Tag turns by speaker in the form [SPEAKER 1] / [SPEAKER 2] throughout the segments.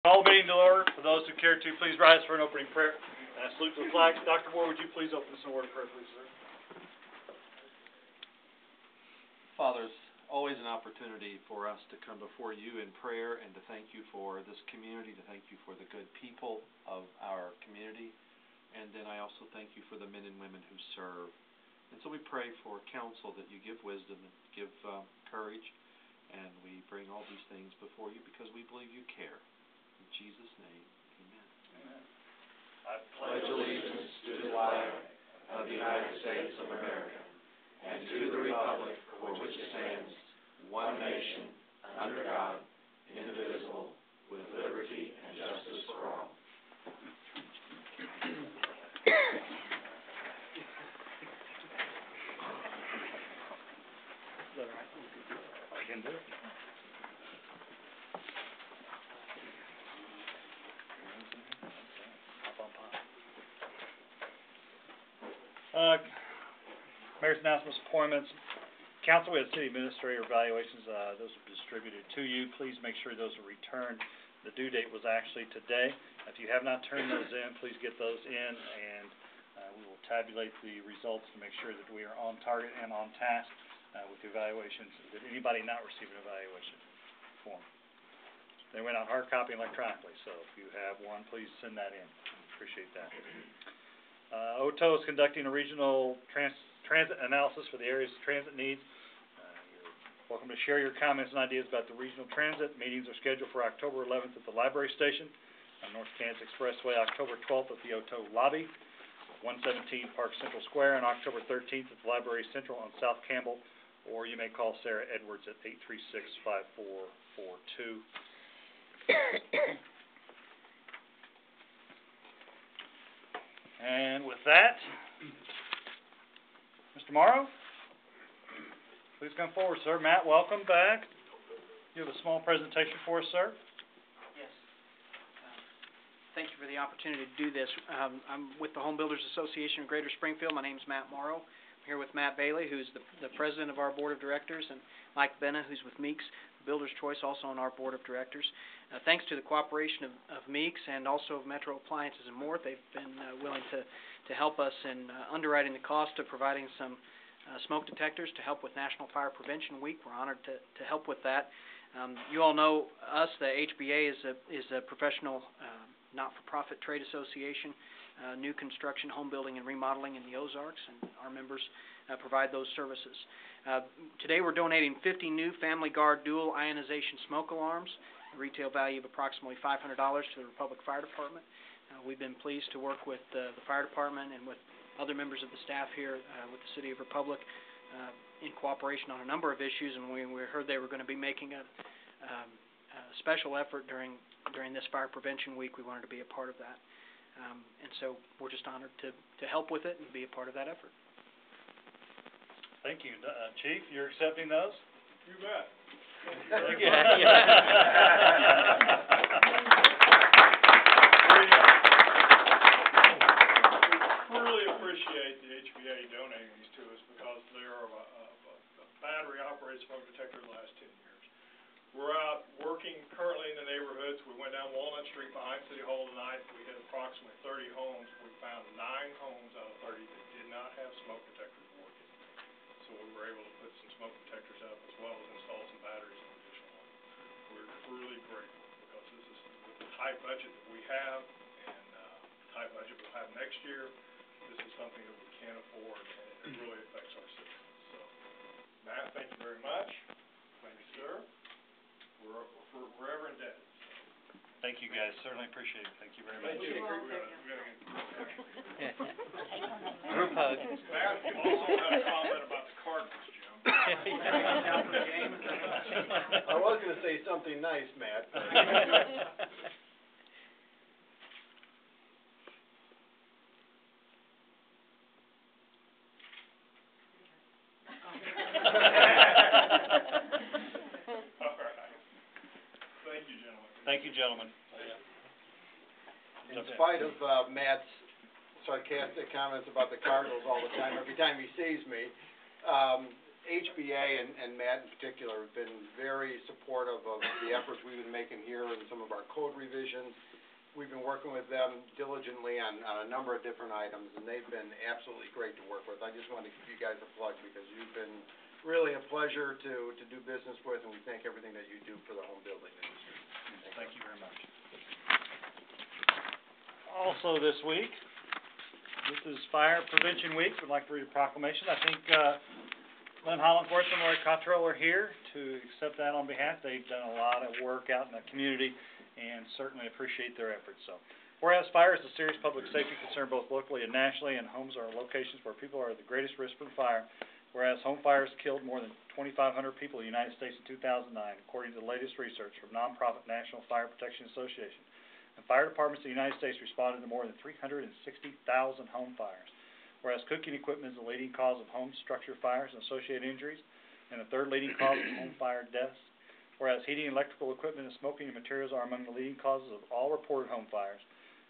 [SPEAKER 1] Call the meeting to order. For those who care to, please rise for an opening prayer. And I salute to the flag. Dr. Moore, would you please open us in a word of prayer, please, sir?
[SPEAKER 2] Father, it's always an opportunity for us to come before you in prayer and to thank you for this community, to thank you for the good people of our community. And then I also thank you for the men and women who serve. And so we pray for counsel, that you give wisdom and give courage. And we bring all these things before you because we believe you care. In Jesus' name, amen.
[SPEAKER 1] Amen.
[SPEAKER 2] I pledge allegiance to the flag of the United States of America and to the republic for which it stands, one nation, under God, indivisible, with liberty and justice for all.
[SPEAKER 1] I can do it. Mayor's announcements, appointments. Council, we have city administrator evaluations. Those are distributed to you. Please make sure those are returned. The due date was actually today. If you have not turned those in, please get those in, and we will tabulate the results to make sure that we are on target and on task with the evaluations. Did anybody not receive an evaluation form? They went out hard copy and electronically, so if you have one, please send that in. Appreciate that. OTO is conducting a regional transit analysis for the area's transit needs. You're welcome to share your comments and ideas about the regional transit. Meetings are scheduled for October 11th at the Library Station on North Kansas Expressway, October 12th at the OTO Lobby, 117 Park Central Square, and October 13th at the Library Central on South Campbell, or you may call Sarah Edwards at 836-5442. And with that, Mr. Morrow, please come forward, sir. Matt, welcome back. You have a small presentation for us, sir.
[SPEAKER 3] Yes. Thank you for the opportunity to do this. I'm with the Home Builders Association of Greater Springfield. My name is Matt Morrow. I'm here with Matt Bailey, who's the president of our board of directors, and Mike Benna, who's with Meeks Builder's Choice, also on our board of directors. Thanks to the cooperation of Meeks and also of Metro Appliances and more, they've been willing to help us in underwriting the cost of providing some smoke detectors to help with National Fire Prevention Week. We're honored to help with that. You all know us. The HBA is a professional not-for-profit trade association, new construction, home building, and remodeling in the Ozarks, and our members provide those services. Today we're donating 50 new Family Guard dual ionization smoke alarms, a retail value of approximately $500 to the Republic Fire Department. We've been pleased to work with the fire department and with other members of the staff here with the City of Republic in cooperation on a number of issues, and we heard they were going to be making a special effort during this Fire Prevention Week. We wanted to be a part of that. And so we're just honored to help with it and be a part of that effort.
[SPEAKER 1] Thank you. Chief, you're accepting those?
[SPEAKER 4] You bet.
[SPEAKER 1] Thank you. We really appreciate the HBA donating these to us because they are a battery-operated smoke detector the last 10 years. We're out working currently in the neighborhoods. We went down Walnut Street behind City Hall tonight. We hit approximately 30 homes. We found 9 homes out of 30 that did not have smoke detectors working. So we were able to put some smoke detectors up as well as install some batteries in additional ones. We're really grateful because this is with the tight budget that we have and the tight budget we'll have next year. This is something that we can't afford, and it really affects our citizens. So, Matt, thank you very much. Thank you, sir. We're forever indebted. So. Thank you, guys. Certainly appreciate it. Thank you very much.
[SPEAKER 4] Thank you.
[SPEAKER 2] Group hug.
[SPEAKER 4] Matt, you also had a comment about the Cardinals, Jim.
[SPEAKER 5] I was going to say something nice, Matt.
[SPEAKER 1] Thank you, gentlemen.
[SPEAKER 5] In spite of Matt's sarcastic comments about the Cardinals all the time, every time he sees me, HBA and Matt in particular have been very supportive of the efforts we've been making here and some of our code revisions. We've been working with them diligently on a number of different items, and they've been absolutely great to work with. I just wanted to give you guys a plug because you've been really a pleasure to do business with, and we thank everything that you do for the home building industry.
[SPEAKER 1] Thank you very much. Also this week, this is Fire Prevention Week. We'd like to read a proclamation. I think Lynn Hollandworth and Lori Cottrell are here to accept that on behalf. They've done a lot of work out in the community and certainly appreciate their efforts. So, whereas fire is a serious public safety concern both locally and nationally, and homes are locations where people are at the greatest risk from fire. Whereas home fires killed more than 2,500 people in the United States in 2009, according to the latest research from nonprofit National Fire Protection Association. And fire departments in the United States responded to more than 360,000 home fires. Whereas cooking equipment is the leading cause of home structure fires and associated injuries, and the third leading cause of home fire deaths. Whereas heating, electrical equipment, and smoking materials are among the leading causes of all reported home fires.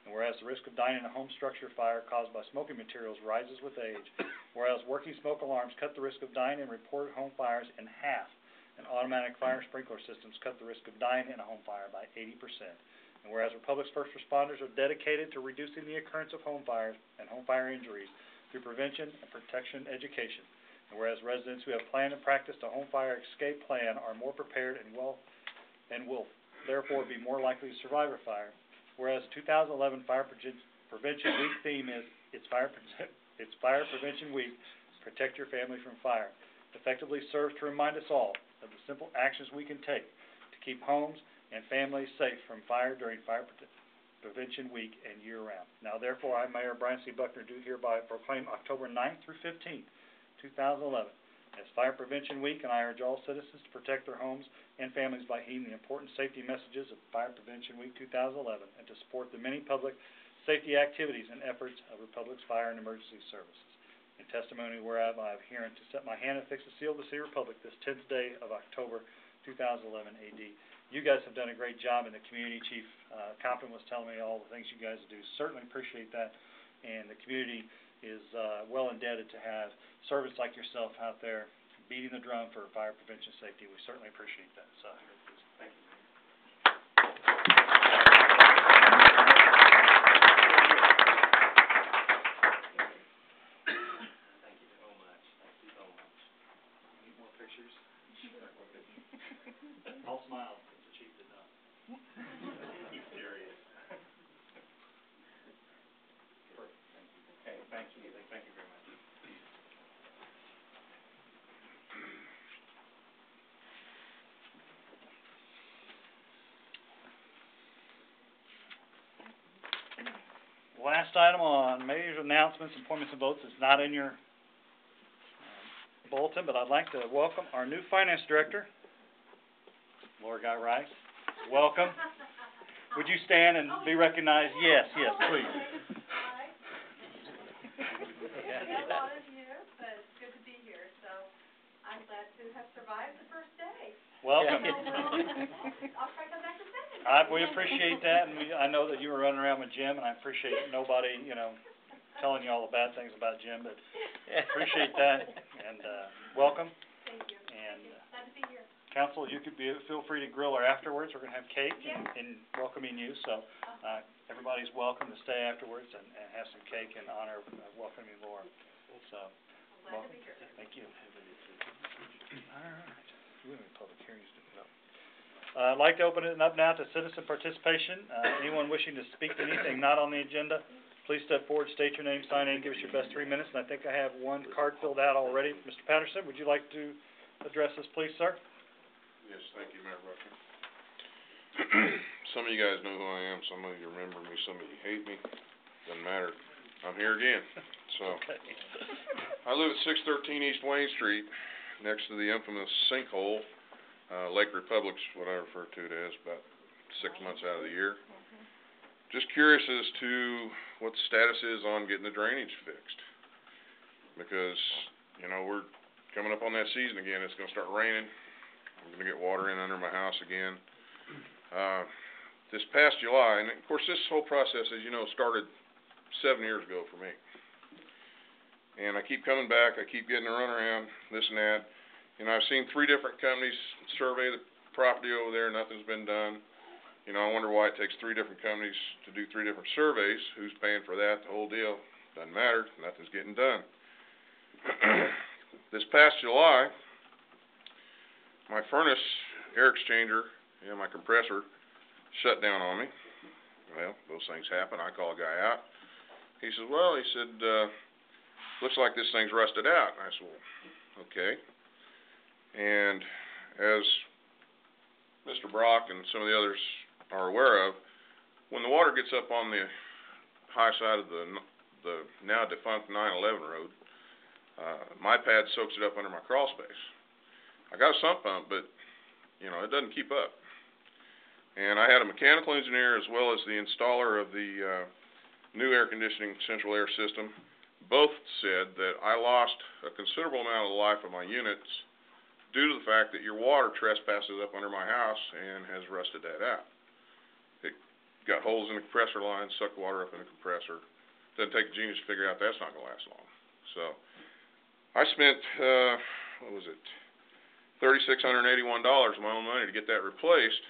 [SPEAKER 1] And whereas the risk of dying in a home structure fire caused by smoking materials rises with age. Whereas working smoke alarms cut the risk of dying in reported home fires in half. And automatic fire sprinkler systems cut the risk of dying in a home fire by 80%. And whereas Republic's first responders are dedicated to reducing the occurrence of home fires and home fire injuries through prevention and protection education. And whereas residents who have planned and practiced a home fire escape plan are more prepared and will therefore be more likely to survive a fire. Whereas 2011 Fire Prevention Week theme is It's Fire Prevention Week, Protect Your Family from Fire, effectively serves to remind us all of the simple actions we can take to keep homes and families safe from fire during Fire Prevention Week and year-round. Now, therefore, I, Mayor Brian C. Buckner, do hereby proclaim October 9th through 15th, 2011, as Fire Prevention Week, and I urge all citizens to protect their homes and families by heeding the important safety messages of Fire Prevention Week 2011 and to support the many public safety activities and efforts of Republic's Fire and Emergency Services. In testimony whereof I have herein to set my hand and fix the seal of the City Republic this 10th day of October 2011 AD. You guys have done a great job in the community. Chief Compton was telling me all the things you guys do. Certainly appreciate that, and the community is well indebted to have servants like yourself out there beating the drum for fire prevention safety. We certainly appreciate that. So, thank you. Thank you so much. Thank you so much. Need more pictures? I'll smile if the chief did not. He's serious. Perfect. Thank you. Okay, thank you. Thank you very much. Last item on mayor's announcements, appointments, and votes is not in your bulletin, but I'd like to welcome our new finance director, Laura Guy Rice. Welcome. Would you stand and be recognized? Yes, yes, please.
[SPEAKER 6] Hi. A lot of you, but it's good to be here, so I'm glad to have survived the first day.
[SPEAKER 1] Welcome.
[SPEAKER 6] I'll try to come back the second.
[SPEAKER 1] We appreciate that, and I know that you were running around with Jim, and I appreciate nobody, telling you all the bad things about Jim, but appreciate that, and welcome.
[SPEAKER 6] Thank you.
[SPEAKER 1] And
[SPEAKER 6] Glad to be here.
[SPEAKER 1] Council, you could feel free to grill her afterwards. We're going to have cake in welcoming you, so everybody's welcome to stay afterwards and have some cake in honor of welcoming Laura. So,
[SPEAKER 6] I'm glad to be here.
[SPEAKER 1] Thank you. All right. We have any public hearings to go. I'd like to open it up now to citizen participation. Anyone wishing to speak to anything not on the agenda, please step forward, state your name, sign in, give us your best 3 minutes. And I think I have one card filled out already. Mr. Patterson, would you like to address us, please, sir?
[SPEAKER 7] Yes, thank you, Mayor Buckner. Some of you guys know who I am, some of you remember me, some of you hate me. Doesn't matter. I'm here again. So,
[SPEAKER 1] Okay.
[SPEAKER 7] I live at 613 East Wayne Street, next to the infamous sinkhole. Lake Republic's what I refer to it as, about 6 months out of the year. Just curious as to what the status is on getting the drainage fixed. Because, we're coming up on that season again. It's going to start raining. I'm going to get water in under my house again. This past July, and of course this whole process, as you know, started 7 years ago for me. And I keep coming back, I keep getting a runaround, this and that. You know, I've seen 3 different companies survey the property over there, nothing's been done. You know, I wonder why it takes 3 different companies to do 3 different surveys, who's paying for that, the whole deal, doesn't matter, nothing's getting done. This past July, my furnace air exchanger and my compressor shut down on me. Well, those things happen, I call a guy out. He says, well, looks like this thing's rusted out. And I said, well, okay. And as Mr. Brock and some of the others are aware of, when the water gets up on the high side of the now defunct 911 road, my pad soaks it up under my crawl space. I got a sump pump, but, you know, it doesn't keep up. And I had a mechanical engineer as well as the installer of the new air conditioning central air system. Both said that I lost a considerable amount of the life of my units due to the fact that your water trespasses up under my house and has rusted that out. It got holes in the compressor line, sucked water up in the compressor. Doesn't take a genius to figure out that's not going to last long. So I spent, what was it, $3,681 of my own money to get that replaced.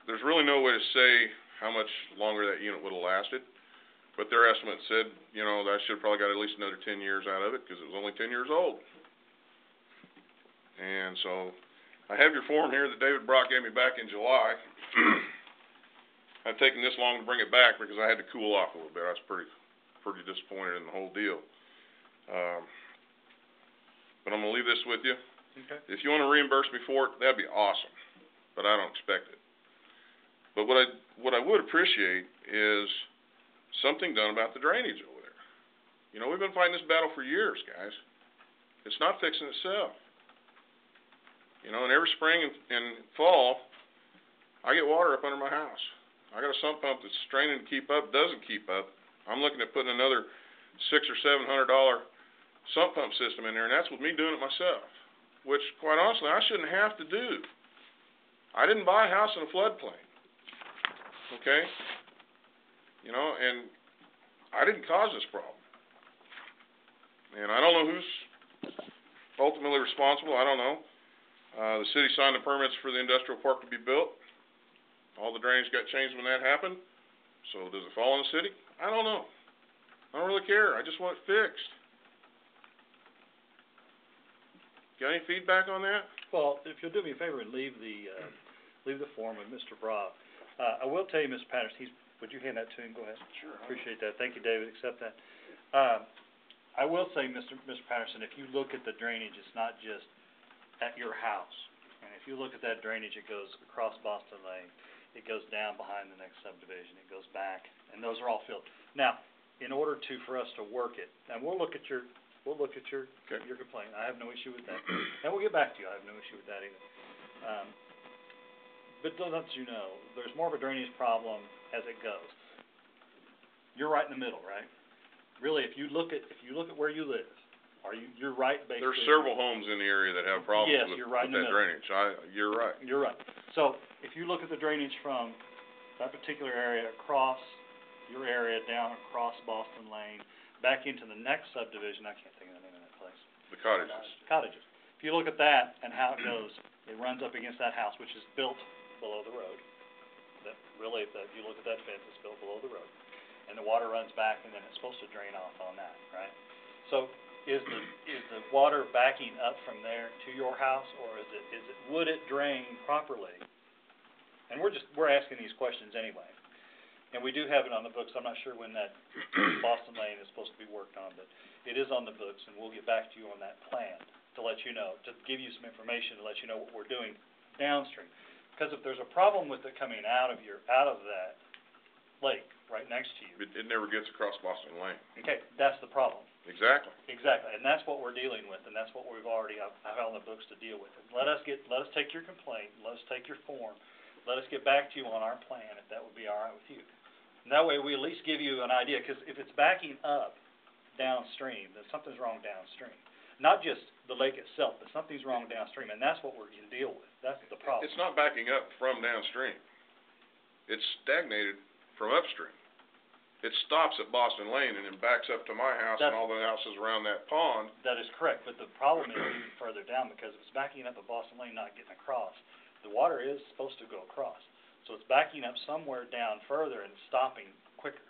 [SPEAKER 7] There's really no way to say how much longer that unit would have lasted, but their estimate said, you know, that I should have probably got at least another 10 years out of it because it was only 10 years old. And so I have your form here that David Brock gave me back in July. I've taken this long to bring it back because I had to cool off a little bit. I was pretty disappointed in the whole deal. But I'm going to leave this with you.
[SPEAKER 1] Okay.
[SPEAKER 7] If you want to reimburse me for it, that'd be awesome, but I don't expect it. But what I would appreciate is something done about the drainage over there. You know, we've been fighting this battle for years, guys. It's not fixing itself. You know, and every spring and fall, I get water up under my house. I got a sump pump that's straining to keep up, doesn't keep up. I'm looking at putting another $600 or $700 sump pump system in there, and that's with me doing it myself, which, quite honestly, I shouldn't have to do. I didn't buy a house in a floodplain, okay? You know, and I didn't cause this problem. And I don't know who's ultimately responsible. I don't know. The city signed the permits for the industrial park to be built. All the drainage got changed when that happened. So does it fall on the city? I don't know. I don't really care. I just want it fixed. Got any feedback on that?
[SPEAKER 1] Well, if you'll do me a favor and leave the form with Mr. Brock. I will tell you, Mr. Patterson, would you hand that to him? Go ahead.
[SPEAKER 2] Sure.
[SPEAKER 1] Appreciate that. Thank you, David. Accept that. I will say, Mr. Patterson, if you look at the drainage, it's not just at your house. And if you look at that drainage, it goes across Boston Lane. It goes down behind the next subdivision. It goes back, and those are all filled. Now, in order for us to work it, and we'll look at your complaint. I have no issue with that. And we'll get back to you. I have no issue with that either. But to let you know, there's more of a drainage problem as it goes. You're right in the middle, right? Really, if you look at where you live, you're right basically.
[SPEAKER 7] There's several homes in the area that have problems
[SPEAKER 1] Yes,
[SPEAKER 7] with
[SPEAKER 1] you're right in the
[SPEAKER 7] that
[SPEAKER 1] middle.
[SPEAKER 7] drainage. You're right.
[SPEAKER 1] You're right. So if you look at the drainage from that particular area across your area, down across Boston Lane, back into the next subdivision, I can't think of the name of that place.
[SPEAKER 7] The cottages.
[SPEAKER 1] Cottages. If you look at that and how it goes, it runs up against that house, which is built below the road. That really, if you look at that fence, it's built below the road. And the water runs back, and then it's supposed to drain off on that, right? So is the water backing up from there to your house, or would it drain properly? And we're asking these questions anyway. And we do have it on the books. I'm not sure when that Boston Lane is supposed to be worked on, but it is on the books, and we'll get back to you on that plan to let you know, to give you some information to let you know what we're doing downstream. Because if there's a problem with it coming out of that lake right next to you.
[SPEAKER 7] It never gets across Boston Lane.
[SPEAKER 1] Okay, that's the problem.
[SPEAKER 7] Exactly.
[SPEAKER 1] Exactly, and that's what we're dealing with, and that's what we've already have on the books to deal with. And let us take your complaint, let us take your form, let us get back to you on our plan, if that would be all right with you. And that way we at least give you an idea, because if it's backing up downstream, then something's wrong downstream. Not just the lake itself, but something's wrong downstream, and that's what we're going to deal with. That's the problem.
[SPEAKER 7] It's not backing up from downstream. It's stagnated from upstream. it stops at Boston Lane and then backs up to my house and
[SPEAKER 1] That's-
[SPEAKER 7] all the houses around that pond.
[SPEAKER 1] That is correct, but the problem is even further down, because if it's backing up at Boston Lane, not getting across, the water is supposed to go across. So it's backing up somewhere down further and stopping quicker.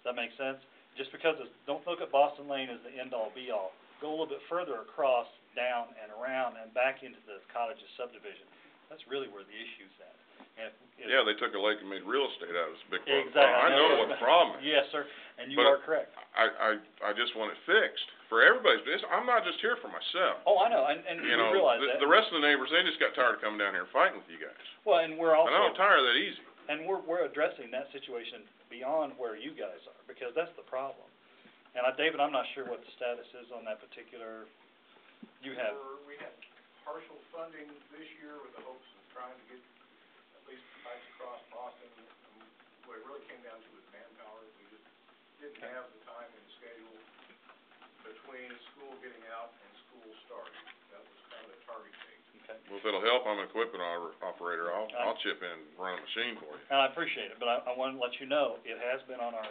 [SPEAKER 1] Does that make sense? Just because it's, don't look at Boston Lane as the end-all, be-all. Go a little bit further across, down, and around, and back into the cottages subdivision. That's really where the issue's at. And if
[SPEAKER 7] Yeah, they took a lake and made real estate out of this big problem.
[SPEAKER 1] Exactly.
[SPEAKER 7] I know what the problem is.
[SPEAKER 1] Yes, sir, and you
[SPEAKER 7] But
[SPEAKER 1] are correct.
[SPEAKER 7] I just want it fixed for everybody's business. I'm not just here for myself.
[SPEAKER 1] Oh, I know, and
[SPEAKER 7] You
[SPEAKER 1] we
[SPEAKER 7] know,
[SPEAKER 1] realize that.
[SPEAKER 7] the rest of the neighbors, they just got tired of coming down here and fighting with you guys.
[SPEAKER 1] Well, and we're
[SPEAKER 7] And I don't
[SPEAKER 1] also,
[SPEAKER 7] tire of that easy.
[SPEAKER 1] and we're addressing that situation beyond where you guys are, because that's the problem. And David, I'm not sure what the status is on that particular, you have,
[SPEAKER 4] We had partial funding this year with the hopes of trying to get at least pipes across Boston. What it really came down to was manpower. We just didn't have the time and schedule between school getting out and school starting. That was kind of the target date.
[SPEAKER 1] okay.
[SPEAKER 7] Well, if it'll help, I'm an equipment operator. I'll chip in and run a machine for you.
[SPEAKER 1] And I appreciate it, but I want to let you know, it has been on our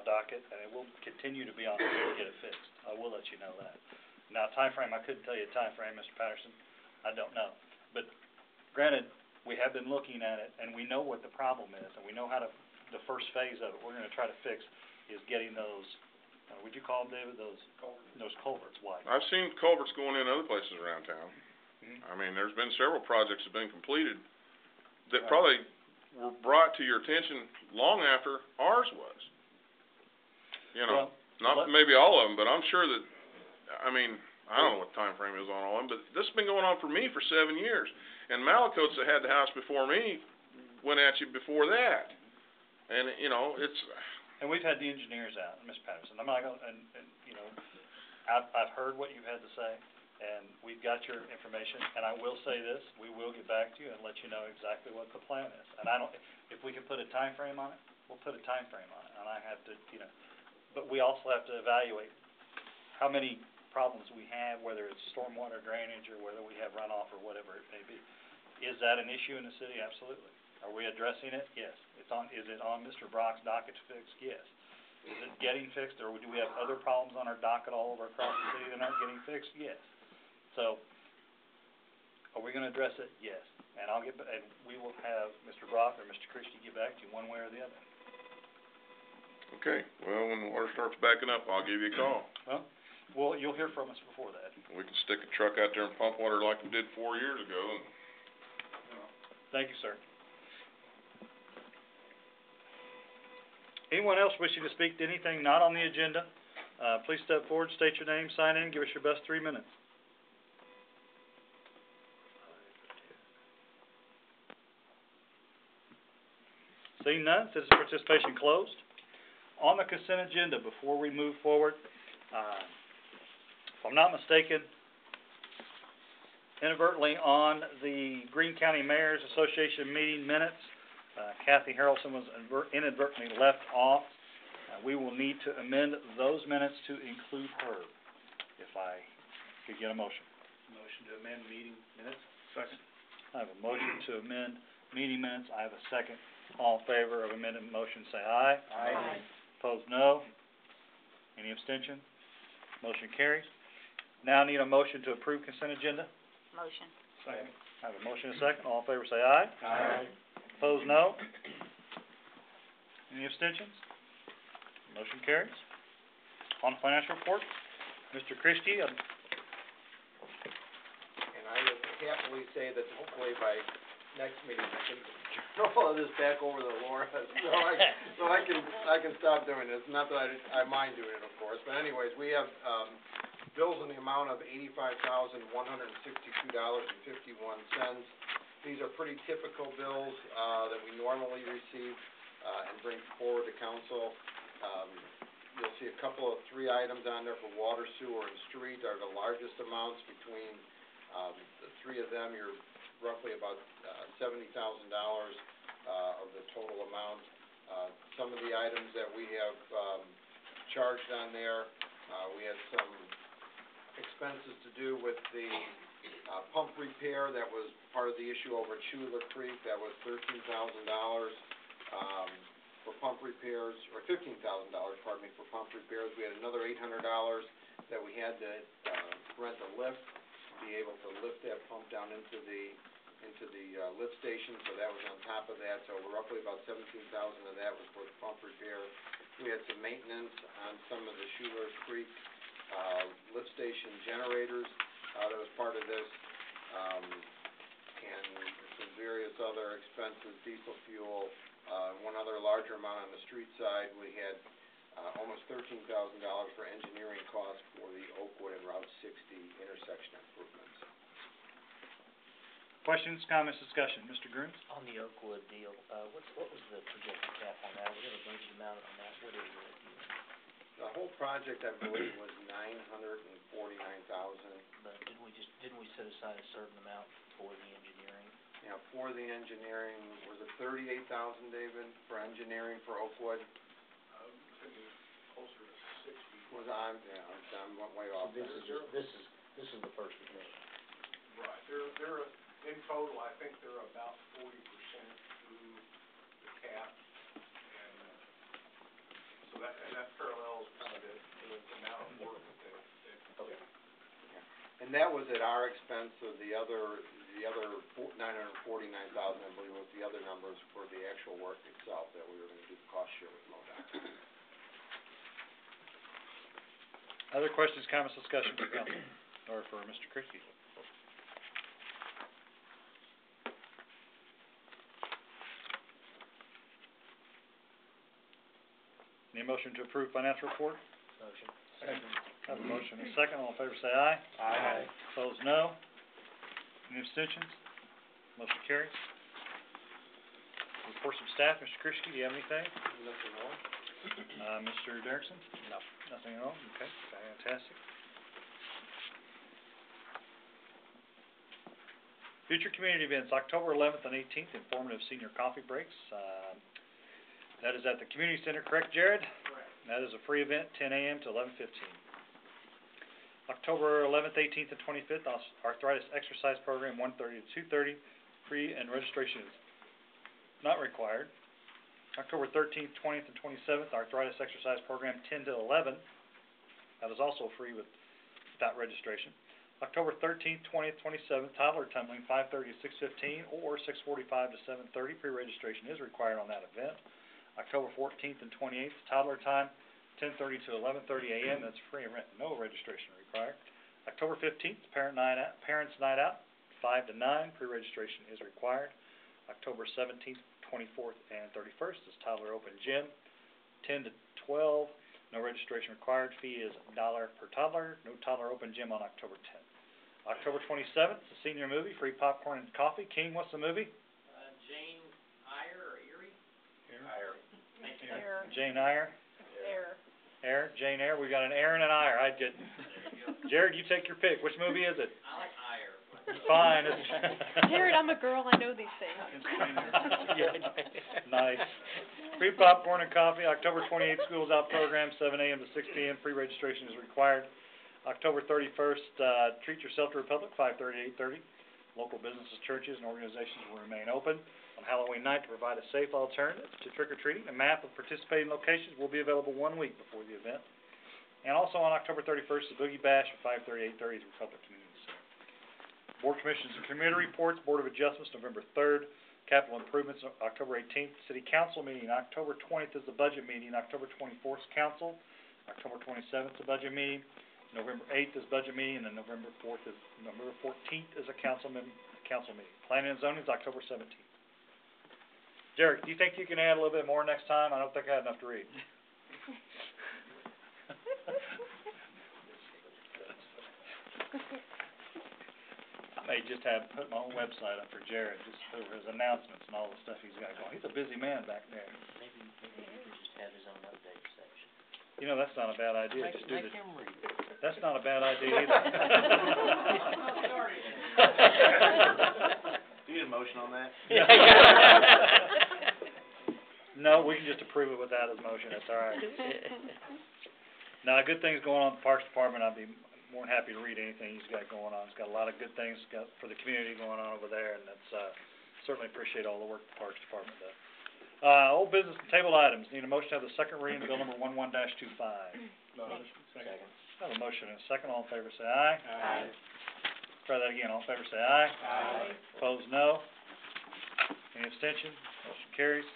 [SPEAKER 1] docket, and it will continue to be on it until we get it fixed. I will let you know that. Now, timeframe, I couldn't tell you a timeframe, Mr. Patterson, I don't know. But granted, we have been looking at it, and we know what the problem is, and we know how to, the first phase of it, we're gonna try to fix, is getting those, would you call them, David, those culverts widened.
[SPEAKER 7] I've seen culverts going in other places around town.
[SPEAKER 1] Mhm.
[SPEAKER 7] I mean, there's been several projects that have been completed that
[SPEAKER 1] Right.
[SPEAKER 7] probably were brought to your attention long after ours was. You know,
[SPEAKER 1] Well,
[SPEAKER 7] not maybe all of them, but I'm sure that, I mean, I don't know what time frame is on all of them, but this has been going on for me for 7 years. And Malakotes that had the house before me went at you before that. And, you know, it's,
[SPEAKER 1] And we've had the engineers out, Mr. Patterson, I'm not gonna, and, you know, I've heard what you've had to say, and we've got your information, and I will say this, we will get back to you and let you know exactly what the plan is. And I don't, if we can put a time frame on it, we'll put a time frame on it, and I have to, you know, but we also have to evaluate how many problems we have, whether it's stormwater drainage or whether we have runoff or whatever it may be. Is that an issue in the city? Absolutely. Are we addressing it? Yes. Is it on Mr. Brock's docket to fix? Yes. Is it getting fixed, or do we have other problems on our docket all over across the city that aren't getting fixed? Yes. So, are we gonna address it? Yes. And and we will have Mr. Brock or Mr. Christie get back to you one way or the other.
[SPEAKER 7] okay, well, when the water starts backing up, I'll give you a call.
[SPEAKER 1] Well, you'll hear from us before that.
[SPEAKER 7] We can stick a truck out there and pump water like we did 4 years ago, and
[SPEAKER 1] Thank you, sir. Anyone else wishing to speak to anything not on the agenda, please step forward, state your name, sign in, give us your best 3 minutes. Seeing none, citizen participation closed. On the consent agenda, before we move forward, if I'm not mistaken, inadvertently on the Greene County Mayors Association meeting minutes, Kathy Harrelson was inadvertently left off. We will need to amend those minutes to include her, if I could get a motion.
[SPEAKER 4] Motion to amend meeting minutes?
[SPEAKER 1] Second. I have a motion to amend meeting minutes. I have a second. All in favor of amended motion, say aye.
[SPEAKER 4] Aye.
[SPEAKER 1] Opposed, no. Any abstention? Motion carries. Now I need a motion to approve consent agenda.
[SPEAKER 8] Motion.
[SPEAKER 1] Second. I have a motion and a second. All in favor, say aye.
[SPEAKER 4] Aye.
[SPEAKER 1] Opposed, no. Any abstentions? Motion carries. On financial report, Mr. Christie,
[SPEAKER 5] And I would happily say that hopefully by next meeting, I can turn all of this back over to Laura, so I can stop doing this. Not that I mind doing it, of course, but anyways, we have, bills in the amount of $85,162.51. These are pretty typical bills, that we normally receive, and bring forward to council. You'll see a couple of 3 items on there for water, sewer, and street are the largest amounts between, the 3 of them. You're roughly about, $70,000, of the total amount. Some of the items that we have, charged on there, we had some expenses to do with the, pump repair that was part of the issue over at Schuler Creek. That was $13,000, for pump repair. repairs, or $15,000, pardon me, for pump repairs. We had another $800 that we had to, rent a lift to be able to lift that pump down into the lift station, so that was on top of that. So roughly about $17,000 of that was for the pump repair. We had some maintenance on some of the Schuler Creek, lift station generators, that was part of this, and some various other expenses, diesel fuel, one other larger amount on the street side. We had, almost $13,000 for engineering costs for the Oakwood and Route 60 intersection improvements.
[SPEAKER 1] Questions, comments, discussion? Mr. Grooms?
[SPEAKER 8] On the Oakwood deal, what was the projected cap on that? We have a budget amount on that, what is it?
[SPEAKER 5] The whole project, I believe, was $949,000.
[SPEAKER 8] But didn't we set aside a certain amount for the engineering?
[SPEAKER 5] Yeah, for the engineering, was it $38,000, David, for engineering for Oakwood?
[SPEAKER 4] Closer to 60.
[SPEAKER 5] Was I'm way off.
[SPEAKER 8] So this is the first of many.
[SPEAKER 4] Right, they're, in total, I think they're about 40% through the cap, and, so that parallels kind of the amount of work that they've
[SPEAKER 8] Okay.
[SPEAKER 5] And that was at our expense, so the other $949,000, I believe, was the other numbers for the actual work itself that we were gonna do the cost share with MoDOT.
[SPEAKER 1] Other questions, comments, discussion for council, or for Mr. Christie? Need a motion to approve financial report?
[SPEAKER 8] Motion.
[SPEAKER 1] Have a motion and a second, all in favor say aye.
[SPEAKER 5] Aye.
[SPEAKER 1] Opposed, no. Any abstentions? Motion carries. Reports from staff, Mr. Christie, do you have anything?
[SPEAKER 5] Nothing more?
[SPEAKER 1] Mr. Derrickson?
[SPEAKER 8] No.
[SPEAKER 1] Nothing at all? Okay, fantastic. Future community events, October 11th and 18th, informative senior coffee breaks. That is at the community center, correct, Jared?
[SPEAKER 4] Correct.
[SPEAKER 1] That is a free event, 10 a.m. to 11:15. October 11th, 18th, and 25th, arthritis exercise program, 1:30 to 2:30. Free and registration is not required. October 13th, 20th, and 27th, arthritis exercise program, 10 to 11. That is also free without registration. October 13th, 20th, 27th, toddler tumbling, 5:30 to 6:15, or 6:45 to 7:30. Pre-registration is required on that event. October 14th and 28th, toddler time, 10:30 to 11:30 a.m. That's free and no registration required. October 15th, parents' night out, 5 to 9. Pre-registration is required. October 17th, 24th, and 31st is toddler open gym, 10 to 12. No registration required. Fee is $1 per toddler. No toddler open gym on October 10th. October 27th, the senior movie, free popcorn and coffee. King, what's the movie?
[SPEAKER 3] Jane Eyre or Erie?
[SPEAKER 5] Higher.
[SPEAKER 3] Thank you.
[SPEAKER 6] Air.
[SPEAKER 1] Jane Eyre.
[SPEAKER 6] Air.
[SPEAKER 1] Jane Eyre. We got an Aaron and Eyre. I'd get. Jared, you take your pick. Which movie is it?
[SPEAKER 3] I like Eyre.
[SPEAKER 1] Fine.
[SPEAKER 6] Jared, I'm a girl, I know these things.
[SPEAKER 1] Nice. Free popcorn and coffee. October 28th, Schools Out program, 7 a.m. to 6 p.m. Pre-registration is required. October 31st, Treat Yourself to Republic, 5:30 to 8:30. Local businesses, churches, and organizations will remain open on Halloween night to provide a safe alternative to trick-or-treating. A map of participating locations will be available 1 week before the event. And also on October 31st, the Boogie Bash from 5:30 to 8:30 at the Republic Community Center. Board Commissions and Committee Reports, Board of Adjustments, November 3rd. Capital Improvements, October 18th. City Council meeting, October 20th is the budget meeting. October 24th is council. October 27th is the budget meeting. November 8th is budget meeting, and then November 14th is a council meeting. Planning and Zoning is October 17th. Derek, do you think you can add a little bit more next time? I don't think I had enough to read. I may just have put my own website up for Jared, just for his announcements and all the stuff he's got going. He's a busy man back there.
[SPEAKER 8] Maybe he can just have his own update section.
[SPEAKER 1] You know, that's not a bad idea. Just do
[SPEAKER 8] Make
[SPEAKER 1] the.
[SPEAKER 8] him read.
[SPEAKER 1] That's not a bad idea either.
[SPEAKER 2] Do you need a motion on that?
[SPEAKER 1] No, we can just approve it without his motion, that's all right. Now, good things going on at the Parks Department, I'd be more than happy to read anything he's got going on. He's got a lot of good things for the community going on over there, and that's, certainly appreciate all the work the Parks Department does. Old business and tabled items, need a motion to have the second reading of bill number 11-25.
[SPEAKER 4] Motion.
[SPEAKER 8] Second.
[SPEAKER 1] I have a motion and a second, all in favor say aye.
[SPEAKER 4] Aye.
[SPEAKER 1] Try that again, all in favor say aye.
[SPEAKER 4] Aye.
[SPEAKER 1] Opposed, no. Any abstention? Motion carries.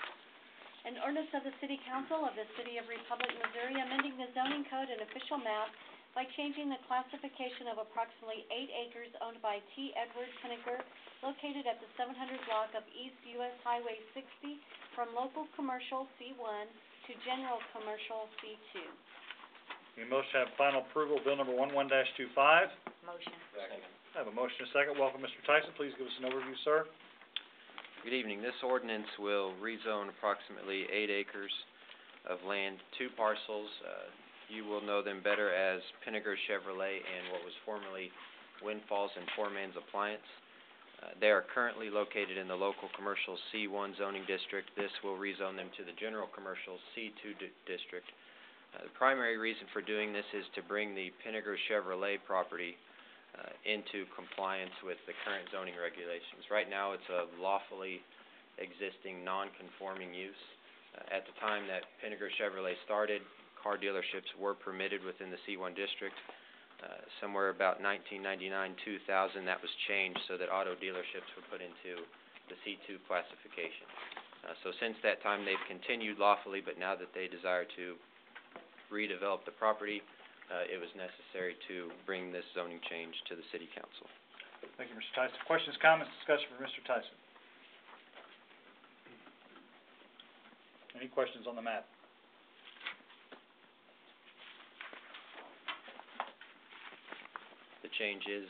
[SPEAKER 6] An ordinance of the City Council of the City of Republic, Missouri, amending the zoning code and official map by changing the classification of approximately 8 acres owned by T. Edward Pinnaker, located at the 700 block of East US Highway 60, from local commercial C1 to general commercial C2.
[SPEAKER 1] Need a motion to have final approval of bill number 11-25.
[SPEAKER 6] Motion.
[SPEAKER 8] Second.
[SPEAKER 1] I have a motion and a second. Welcome, Mr. Tyson. Please give us an overview, sir.
[SPEAKER 9] Good evening. This ordinance will rezone approximately 8 acres of land, 2 parcels. You will know them better as Pinnaker Chevrolet and what was formerly Windfalls and Foreman's Appliance. They are currently located in the local commercial C1 zoning district. This will rezone them to the general commercial C2 district. The primary reason for doing this is to bring the Pinnaker Chevrolet property into compliance with the current zoning regulations. Right now, it's a lawfully existing non-conforming use. At the time that Pinnaker Chevrolet started, car dealerships were permitted within the C1 district. Somewhere about 1999-2000, that was changed so that auto dealerships were put into the C2 classification. So since that time, they've continued lawfully, but now that they desire to redevelop the property, it was necessary to bring this zoning change to the City Council.
[SPEAKER 1] Thank you, Mr. Tyson. Questions, comments, discussion for Mr. Tyson? Any questions on the map?
[SPEAKER 9] The change is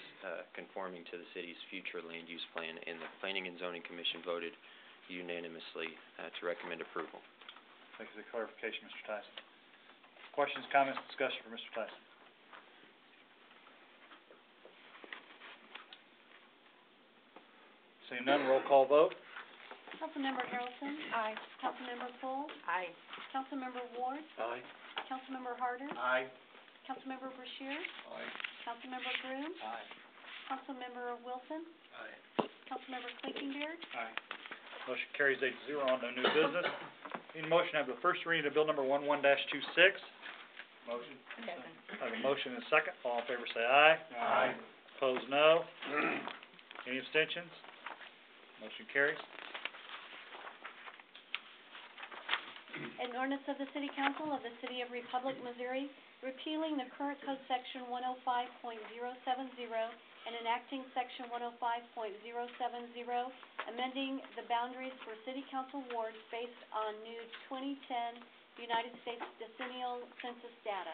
[SPEAKER 9] conforming to the city's future land use plan, and the Planning and Zoning Commission voted unanimously to recommend approval.
[SPEAKER 1] Thank you for the clarification, Mr. Tyson. Questions, comments, discussion for Mr. Tyson? Seeing none, roll call vote.
[SPEAKER 6] Councilmember Harrelson. Aye. Councilmember Full.
[SPEAKER 3] Aye.
[SPEAKER 6] Councilmember Ward.
[SPEAKER 2] Aye.
[SPEAKER 6] Councilmember Harder.
[SPEAKER 4] Aye.
[SPEAKER 6] Councilmember Brashear.
[SPEAKER 2] Aye.
[SPEAKER 6] Councilmember Groom.
[SPEAKER 2] Aye.
[SPEAKER 6] Councilmember Wilson.
[SPEAKER 2] Aye.
[SPEAKER 6] Councilmember Clinkenbeard.
[SPEAKER 1] Aye. Motion carries 8-0 on no new business. Need a motion to have the first reading of bill number 11-26.
[SPEAKER 4] Motion.
[SPEAKER 1] I have a motion and a second. All in favor say aye.
[SPEAKER 4] Aye.
[SPEAKER 1] Opposed, no. Any abstentions? Motion carries.
[SPEAKER 6] An ordinance of the City Council of the City of Republic, Missouri, repealing the current code section 105.070 and enacting section 105.070, amending the boundaries for City Council wards based on new 2010 United States decennial census data.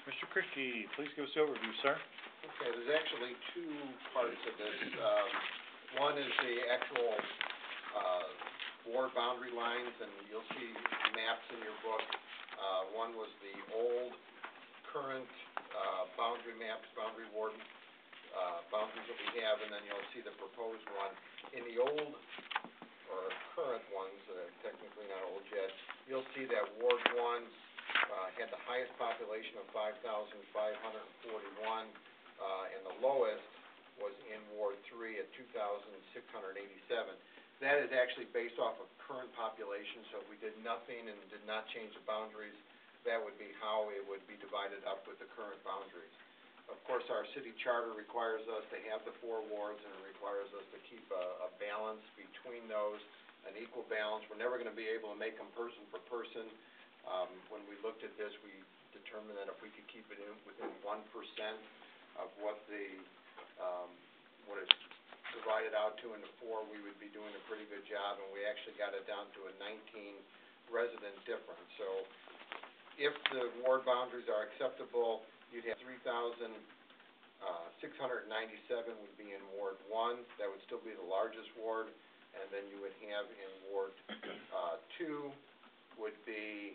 [SPEAKER 1] Mr. Christie, please give us the overview, sir.
[SPEAKER 5] Okay, there's actually 2 parts of this. One is the actual, ward boundary lines, and you'll see maps in your book. One was the old, current, boundary maps, boundary ward, boundaries that we have, and then you'll see the proposed one. In the old, or current ones, technically not old yet, you'll see that Ward 1, had the highest population of 5,541, and the lowest was in Ward 3 at 2,687. That is actually based off of current population, so if we did nothing and did not change the boundaries, that would be how it would be divided up with the current boundaries. Of course, our city charter requires us to have the 4 wards, and it requires us to keep a balance between those, an equal balance. We're never gonna be able to make them person for person. When we looked at this, we determined that if we could keep it within 1% of what it's divided out to into 4, we would be doing a pretty good job, and we actually got it down to a 19 resident difference. So if the ward boundaries are acceptable, you'd have 3,697 would be in Ward 1. That would still be the largest ward, and then you would have in Ward 2 would be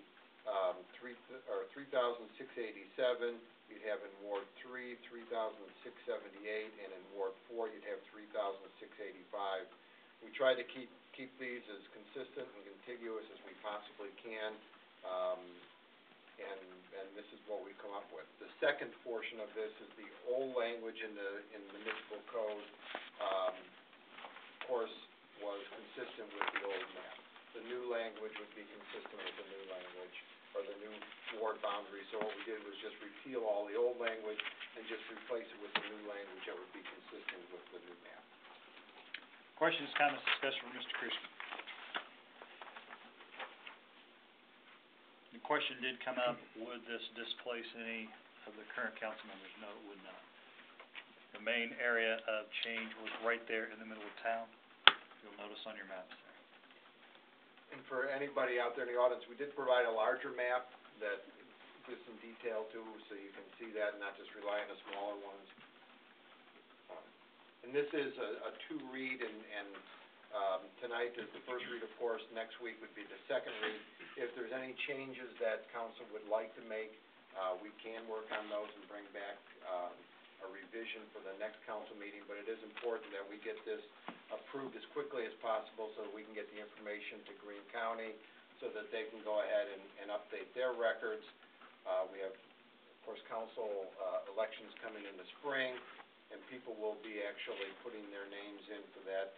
[SPEAKER 5] 3,687. You'd have in Ward 3, 3,678, and in Ward 4, you'd have 3,685. We try to keep these as consistent and contiguous as we possibly can, and this is what we come up with. The second portion of this is the old language in the municipal code, of course, was consistent with the old map. the new language would be consistent with the new language, or the new ward boundary. So what we did was just repeal all the old language and just replace it with the new language that would be consistent with the new map.
[SPEAKER 1] Questions, comments, discussion from Mr. Christie? The question did come up, would this displace any of the current council members? No, it would not. The main area of change was right there in the middle of town. You'll notice on your maps there.
[SPEAKER 5] And for anybody out there in the audience, we did provide a larger map that gives some detail too, so you can see that and not just rely on the smaller ones. And this is a two-read, and tonight is the first read, of course. Next week would be the second read. If there's any changes that council would like to make, we can work on those and bring back a revision for the next council meeting, but it is important that we get this approved as quickly as possible so that we can get the information to Greene County so that they can go ahead and update their records. We have, of course, council elections coming in the spring, and people will be actually putting their names in for that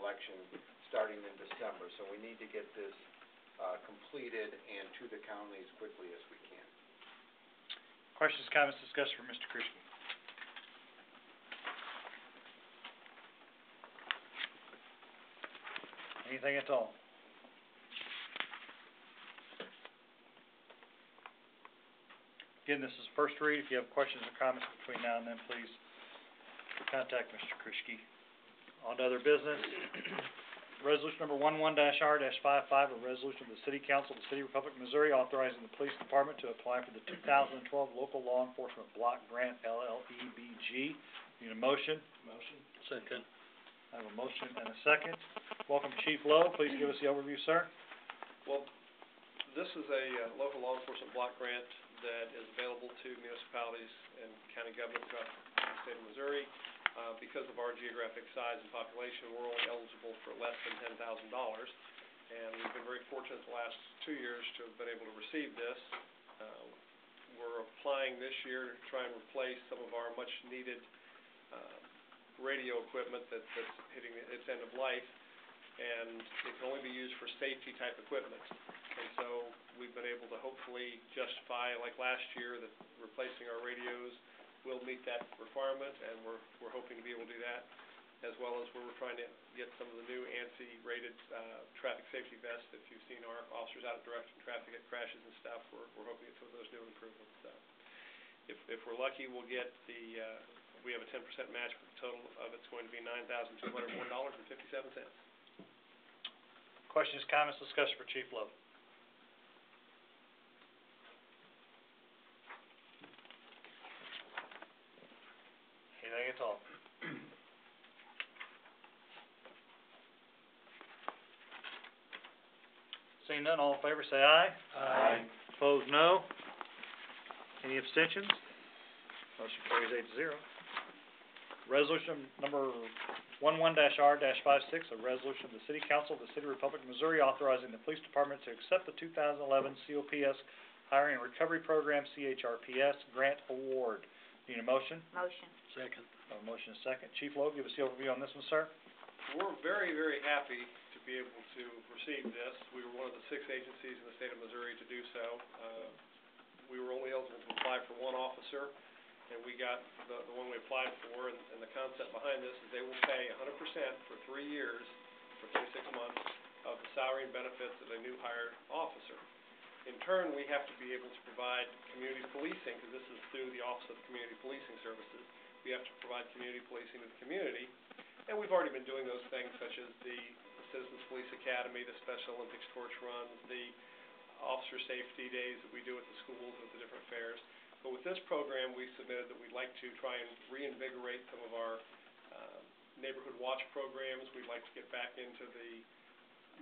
[SPEAKER 5] election starting in December. So we need to get this completed and to the county as quickly as we can.
[SPEAKER 1] Questions, comments, discussion from Mr. Christie? Anything at all? Again, this is first read. If you have questions or comments between now and then, please contact Mr. Krischke. On to other business. Resolution number 11-R-55, a resolution of the City Council of the City of Republic, Missouri, authorizing the Police Department to apply for the 2012 Local Law Enforcement Block Grant, LLEBG. Need a motion?
[SPEAKER 8] Motion. Second.
[SPEAKER 1] I have a motion and a second. Welcome, Chief Lowe. Please give us the overview, sir.
[SPEAKER 10] Well, this is a local law enforcement block grant that is available to municipalities and county government throughout the state of Missouri. Because of our geographic size and population, we're only eligible for less than $10,000. And we've been very fortunate the last 2 years to have been able to receive this. We're applying this year to try and replace some of our much-needed radio equipment that's hitting its end of life, and it can only be used for safety-type equipment. And so we've been able to hopefully justify, like last year, that replacing our radios will meet that requirement, and we're hoping to be able to do that, as well as we're trying to get some of the new ANSI-rated traffic safety vests. If you've seen our officers out directing traffic at crashes and stuff, we're hoping to get some of those new improvements. If we're lucky, we'll get we have a 10% match, but the total of it's going to be $9,201.57.
[SPEAKER 1] Questions, comments, discussion for Chief Lowe. Anything at all? Seeing none, all in favor say aye.
[SPEAKER 8] Aye.
[SPEAKER 1] Opposed, no. Any abstentions? Motion carries 8-0. Resolution number 11-R-56, a resolution of the City Council of the City of Republic, Missouri, authorizing the Police Department to accept the 2011 COPS Hiring and Recovery Program, CHRPS, Grant Award. Need a motion?
[SPEAKER 11] Motion.
[SPEAKER 8] Second.
[SPEAKER 1] A motion and a second. Chief Lowe, give us the overview on this one, sir.
[SPEAKER 10] We're very, very happy to be able to receive this. We were one of the 6 agencies in the state of Missouri to do so. We were only eligible to apply for one officer, and we got the one we applied for, and the concept behind this is they will pay 100% for 3 years, for 36 months, of the salary and benefits of a new hired officer. In turn, we have to be able to provide community policing, because this is through the Office of Community Policing Services. We have to provide community policing to the community, and we've already been doing those things, such as the Citizens Police Academy, the Special Olympics torch runs, the officer safety days that we do at the schools with the different fairs. But with this program, we submitted that we'd like to try and reinvigorate some of our neighborhood watch programs. We'd like to get back into the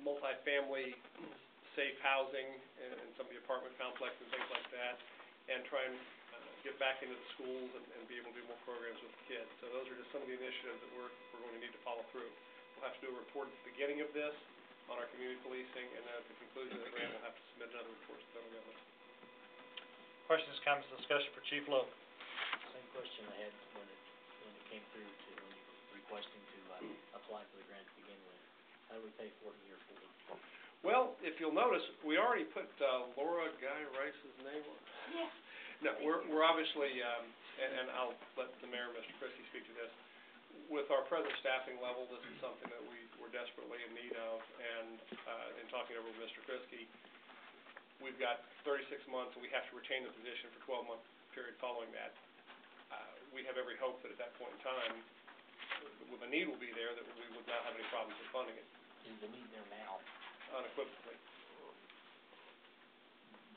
[SPEAKER 10] multifamily safe housing and some of the apartment complexes and things like that, and try and get back into the schools and be able to do more programs with the kids. So those are just some of the initiatives that we're going to need to follow through. We'll have to do a report at the beginning of this on our community policing, and then at the conclusion of the grant, we'll have to submit another report to the federal government.
[SPEAKER 1] Questions, comments, discussion for Chief Lowe.
[SPEAKER 8] Same question I had when it came through to when you were requesting to apply for the grant to begin with. How do we pay for it in year 4?
[SPEAKER 10] Well, if you'll notice, we already put, Laura Guy Rice's name on.
[SPEAKER 6] Yeah.
[SPEAKER 10] No, we're obviously, and I'll let the mayor, Mr. Christie, speak to this. With our present staffing level, this is something that we're desperately in need of, and, in talking over with Mr. Christie, we've got 36 months, and we have to retain the position for 12-month period following that. We have every hope that at that point in time, when the need will be there, that we would not have any problems with funding it,
[SPEAKER 8] Is the need there now?
[SPEAKER 10] unequivocally.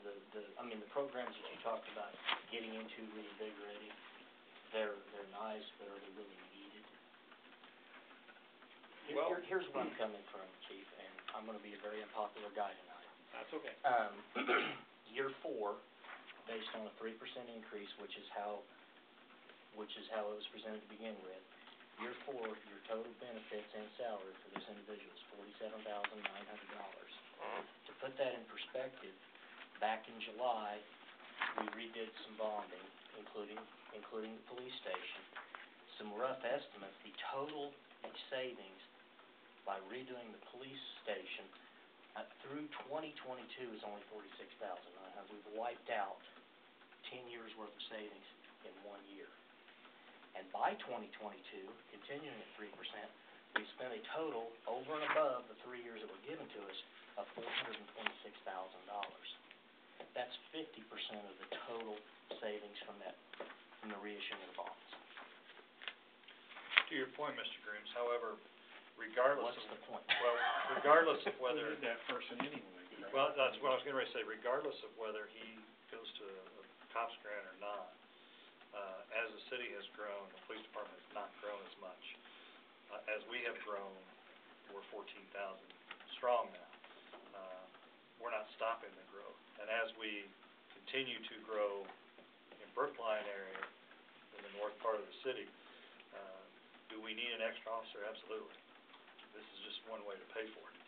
[SPEAKER 8] The programs that you talked about getting into, reinvigorating, they're nice, but are they really needed?
[SPEAKER 10] Well-
[SPEAKER 8] Here's where I'm coming from, Chief, and I'm gonna be a very unpopular guy tonight.
[SPEAKER 10] That's okay.
[SPEAKER 8] Year 4, based on a 3% increase, which is how it was presented to begin with. Year 4, your total benefits and salary for this individual is $47,900. To put that in perspective, back in July, we redid some bonding, including the police station. Some rough estimates, the total savings by redoing the police station through 2022 is only $46,900. We've wiped out 10 years' worth of savings in 1 year. And by 2022, continuing at 3%, we've spent a total over and above the 3 years that were given to us of $426,000. That's 50% of the total savings from the reissuing of the bonds.
[SPEAKER 1] To your point, Mr. Grooms, however, regardless
[SPEAKER 8] What's
[SPEAKER 1] of,
[SPEAKER 8] the point?
[SPEAKER 1] well, regardless of whether,
[SPEAKER 4] that person anyway.
[SPEAKER 1] well, that's what I was getting ready to say, regardless of whether he goes to a COPS grant or not, as the city has grown, the police department has not grown as much. As we have grown, we're 14,000 strong now. We're not stopping the growth. And as we continue to grow in Brookline area, in the north part of the city, do we need an extra officer? Absolutely. This is just one way to pay for it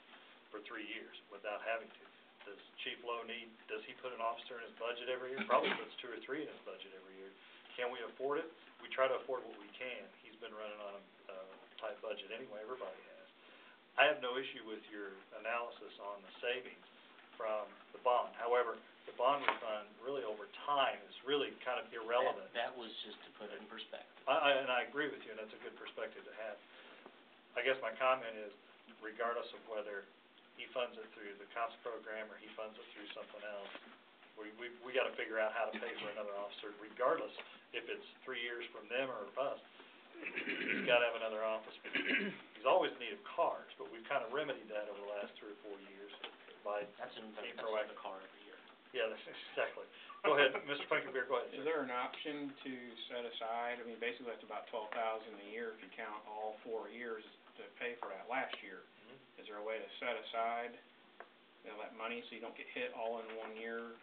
[SPEAKER 1] for 3 years without having to. Does Chief Lowe does he put an officer in his budget every year? Probably puts 2 or 3 in his budget every year. Can we afford it? We try to afford what we can. He's been running on a tight budget anyway, everybody has. I have no issue with your analysis on the savings from the bond. However, the bond refund really over time is really kind of irrelevant.
[SPEAKER 8] That was just to put it in perspective.
[SPEAKER 1] And I agree with you, and that's a good perspective to have. I guess my comment is, regardless of whether he funds it through the COPS program or he funds it through something else, we gotta figure out how to pay for another officer, regardless if it's 3 years from them or us. He's gotta have another officer. He's always needed cars, but we've kind of remedied that over the last 3 or 4 years by being proactive.
[SPEAKER 8] That's a car every year.
[SPEAKER 1] Yeah, that's exactly. Go ahead, Mr. Funkenbeer, go ahead, sir.
[SPEAKER 11] Is there an option to set aside, basically that's about $12,000 a year if you count all 4 years to pay for that last year.
[SPEAKER 1] Mhm.
[SPEAKER 11] Is there a way to set aside, that money so you don't get hit all in 1 year?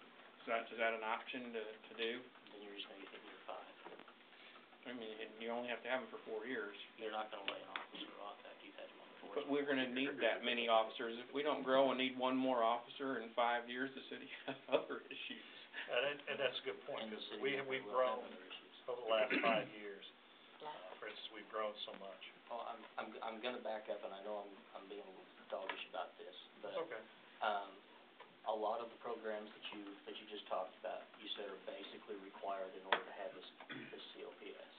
[SPEAKER 11] Is that an option to do?
[SPEAKER 8] Then you're just gonna get hit in year 5.
[SPEAKER 11] You only have to have them for 4 years.
[SPEAKER 8] You're not gonna lay an officer off after you've had him on the force.
[SPEAKER 11] But we're gonna need that many officers. If we don't grow and need 1 more officer in 5 years, the city has other issues.
[SPEAKER 1] And that's a good point,
[SPEAKER 8] And the
[SPEAKER 1] because
[SPEAKER 8] city
[SPEAKER 1] we've
[SPEAKER 8] will have
[SPEAKER 1] grown
[SPEAKER 8] other issues.
[SPEAKER 1] over the last 5 years. For instance, we've grown so much.
[SPEAKER 8] Oh, I'm gonna back up, and I know I'm being a little doggish about this, but,
[SPEAKER 1] It's okay.
[SPEAKER 8] a lot of the programs that you just talked about, you said are basically required in order to have this COPS,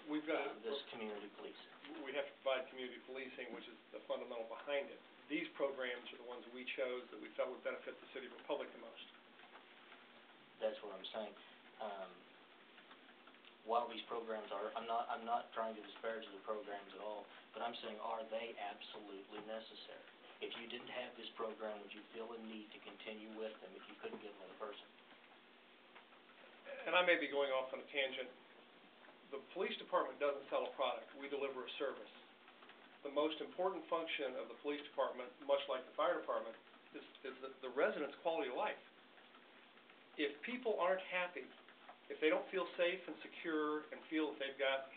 [SPEAKER 10] We've got,
[SPEAKER 8] this community policing.
[SPEAKER 10] we have to provide community policing, which is the fundamental behind it. These programs are the ones we chose that we felt would benefit the city of Republic the most.
[SPEAKER 8] That's what I'm saying. While these programs are, I'm not trying to disparage the programs at all, but I'm saying, are they absolutely necessary? If you didn't have this program, would you feel a need to continue with them if you couldn't get another person?
[SPEAKER 10] And I may be going off on a tangent. The police department doesn't sell a product, we deliver a service. The most important function of the police department, much like the fire department, is the residents' quality of life. If people aren't happy, if they don't feel safe and secure and feel that they've got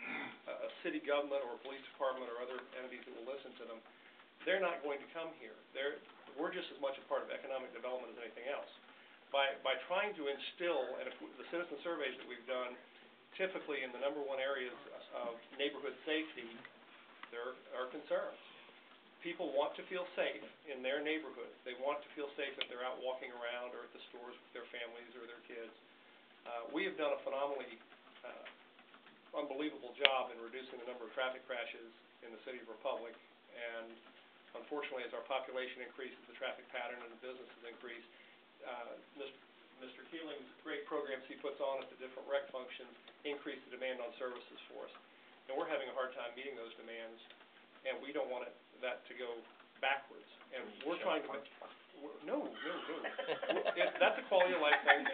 [SPEAKER 10] a city government or a police department or other entities that will listen to them, they're not going to come here. We're just as much a part of economic development as anything else. By trying to instill, and if the citizen surveys that we've done, typically in the #1 areas of neighborhood safety, there are concerns. people want to feel safe in their neighborhoods. They want to feel safe if they're out walking around or at the stores with their families or their kids. We have done a phenomenally unbelievable job in reducing the number of traffic crashes in the City of Republic, and unfortunately, as our population increases, the traffic pattern and the businesses increase. Mr. Keeling's great programs he puts on at the different rec functions increase the demand on services for us. And we're having a hard time meeting those demands, and we don't want that to go backwards. And we're trying to... No. That's a quality of life thing.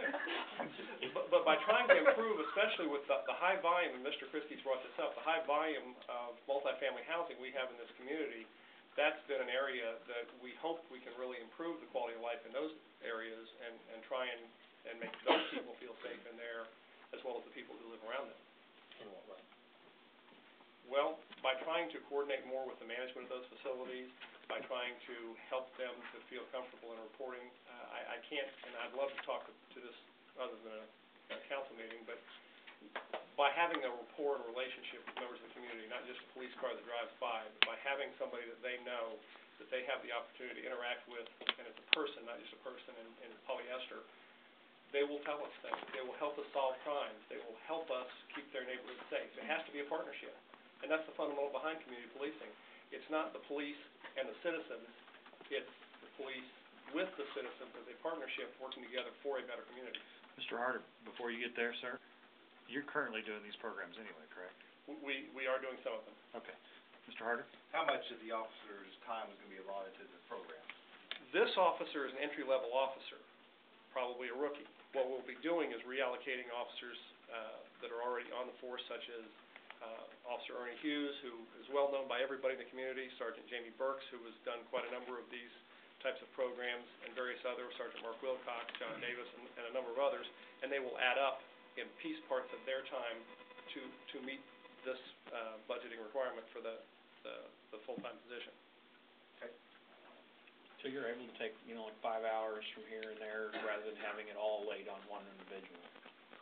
[SPEAKER 10] But by trying to improve, especially with the high volume, and Mr. Christie's brought this up, the high volume of multifamily housing we have in this community, that's been an area that we hope we can really improve the quality of life in those areas and try and make those people feel safe in there as well as the people who live around them.
[SPEAKER 8] In what way?
[SPEAKER 10] Well, by trying to coordinate more with the management of those facilities, by trying to help them to feel comfortable in reporting. I can't, and I'd love to talk to this other than a council meeting, but by having a rapport and relationship with members of the community, not just a police car that drives by, but by having somebody that they know, that they have the opportunity to interact with, and it's a person, not just a person in polyester, they will tell us things. They will help us solve crimes. They will help us keep their neighborhood safe. It has to be a partnership, and that's the fundamental behind community policing. It's not the police and the citizens, it's the police with the citizens as a partnership working together for a better community.
[SPEAKER 1] Mr. Harder, before you get there, sir, you're currently doing these programs anyway, correct?
[SPEAKER 10] We are doing some of them.
[SPEAKER 1] Okay. Mr. Harder?
[SPEAKER 4] How much of the officer's time is going to be allotted to the program?
[SPEAKER 10] This officer is an entry-level officer, probably a rookie. What we'll be doing is reallocating officers that are already on the force, such as Officer Ernie Hughes, who is well known by everybody in the community, Sergeant Jamie Burks, who has done quite a number of these types of programs, and various others, Sergeant Mark Wilcox, John Davis, and a number of others, and they will add up in piece parts of their time to meet this budgeting requirement for the full-time position.
[SPEAKER 11] Okay. So you're able to take, like 5 hours from here and there rather than having it all laid on one individual?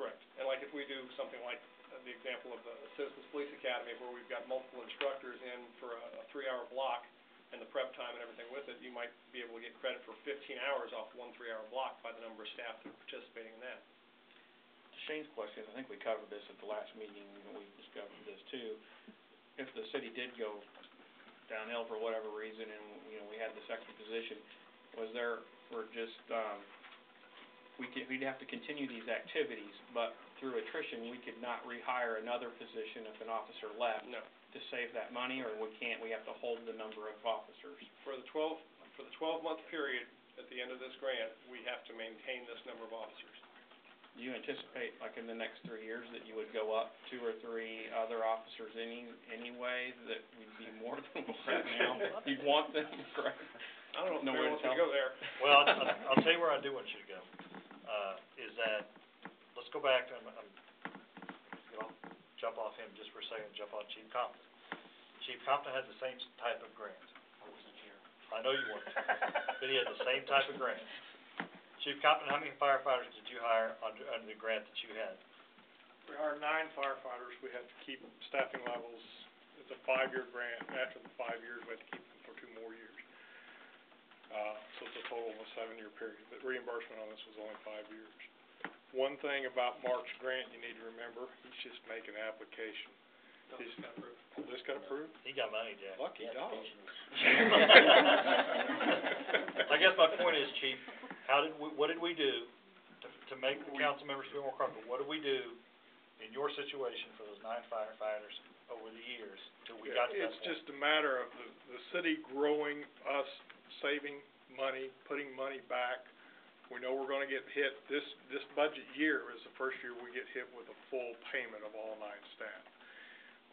[SPEAKER 10] Correct. And like if we do something like the example of the Citizens Police Academy, where we've got multiple instructors in for a 3-hour block, and the prep time and everything with it, you might be able to get credit for 15 hours off one 3-hour block by the number of staff that are participating in that.
[SPEAKER 11] To Shane's question, I think we covered this at the last meeting, and we discovered this too. If the city did go downhill for whatever reason, and we had this extra position, was there for just we'd have to continue these activities, but through attrition we could not rehire another position if an officer left?
[SPEAKER 10] No.
[SPEAKER 11] To save that money, or we have to hold the number of officers?
[SPEAKER 10] For the 12-month period at the end of this grant, we have to maintain this number of officers.
[SPEAKER 11] Do you anticipate, like in the next 3 years, that you would go up 2 or 3 other officers anyway, that would be more than right now? You'd want them, correct?
[SPEAKER 10] I don't know if Barry wants to go there.
[SPEAKER 1] Well, I'll tell you where I do want you to go, is that, let's go back, jump off him just for a second, jump on Chief Compton. Chief Compton had the same type of grant. I wasn't here. I know you weren't, but he had the same type of grant. Chief Compton, how many firefighters did you hire under the grant that you had?
[SPEAKER 10] We hired 9 firefighters. We had to keep staffing levels. It's a 5-year grant, and after the 5 years, we had to keep them for 2 more years. So it's a total of a 7-year period, but reimbursement on this was only 5 years. One thing about Mark's grant you need to remember, he's just making an application. This got approved. This got approved?
[SPEAKER 1] He got money, Jack.
[SPEAKER 10] Lucky dog.
[SPEAKER 1] I guess my point is, Chief, what did we do to make the council members feel more comfortable? What did we do in your situation for those 9 firefighters over the years till we got to that point?
[SPEAKER 10] It's just a matter of the city growing, us saving money, putting money back. We know we're gonna get hit, this budget year is the first year we get hit with a full payment of all 9 staff.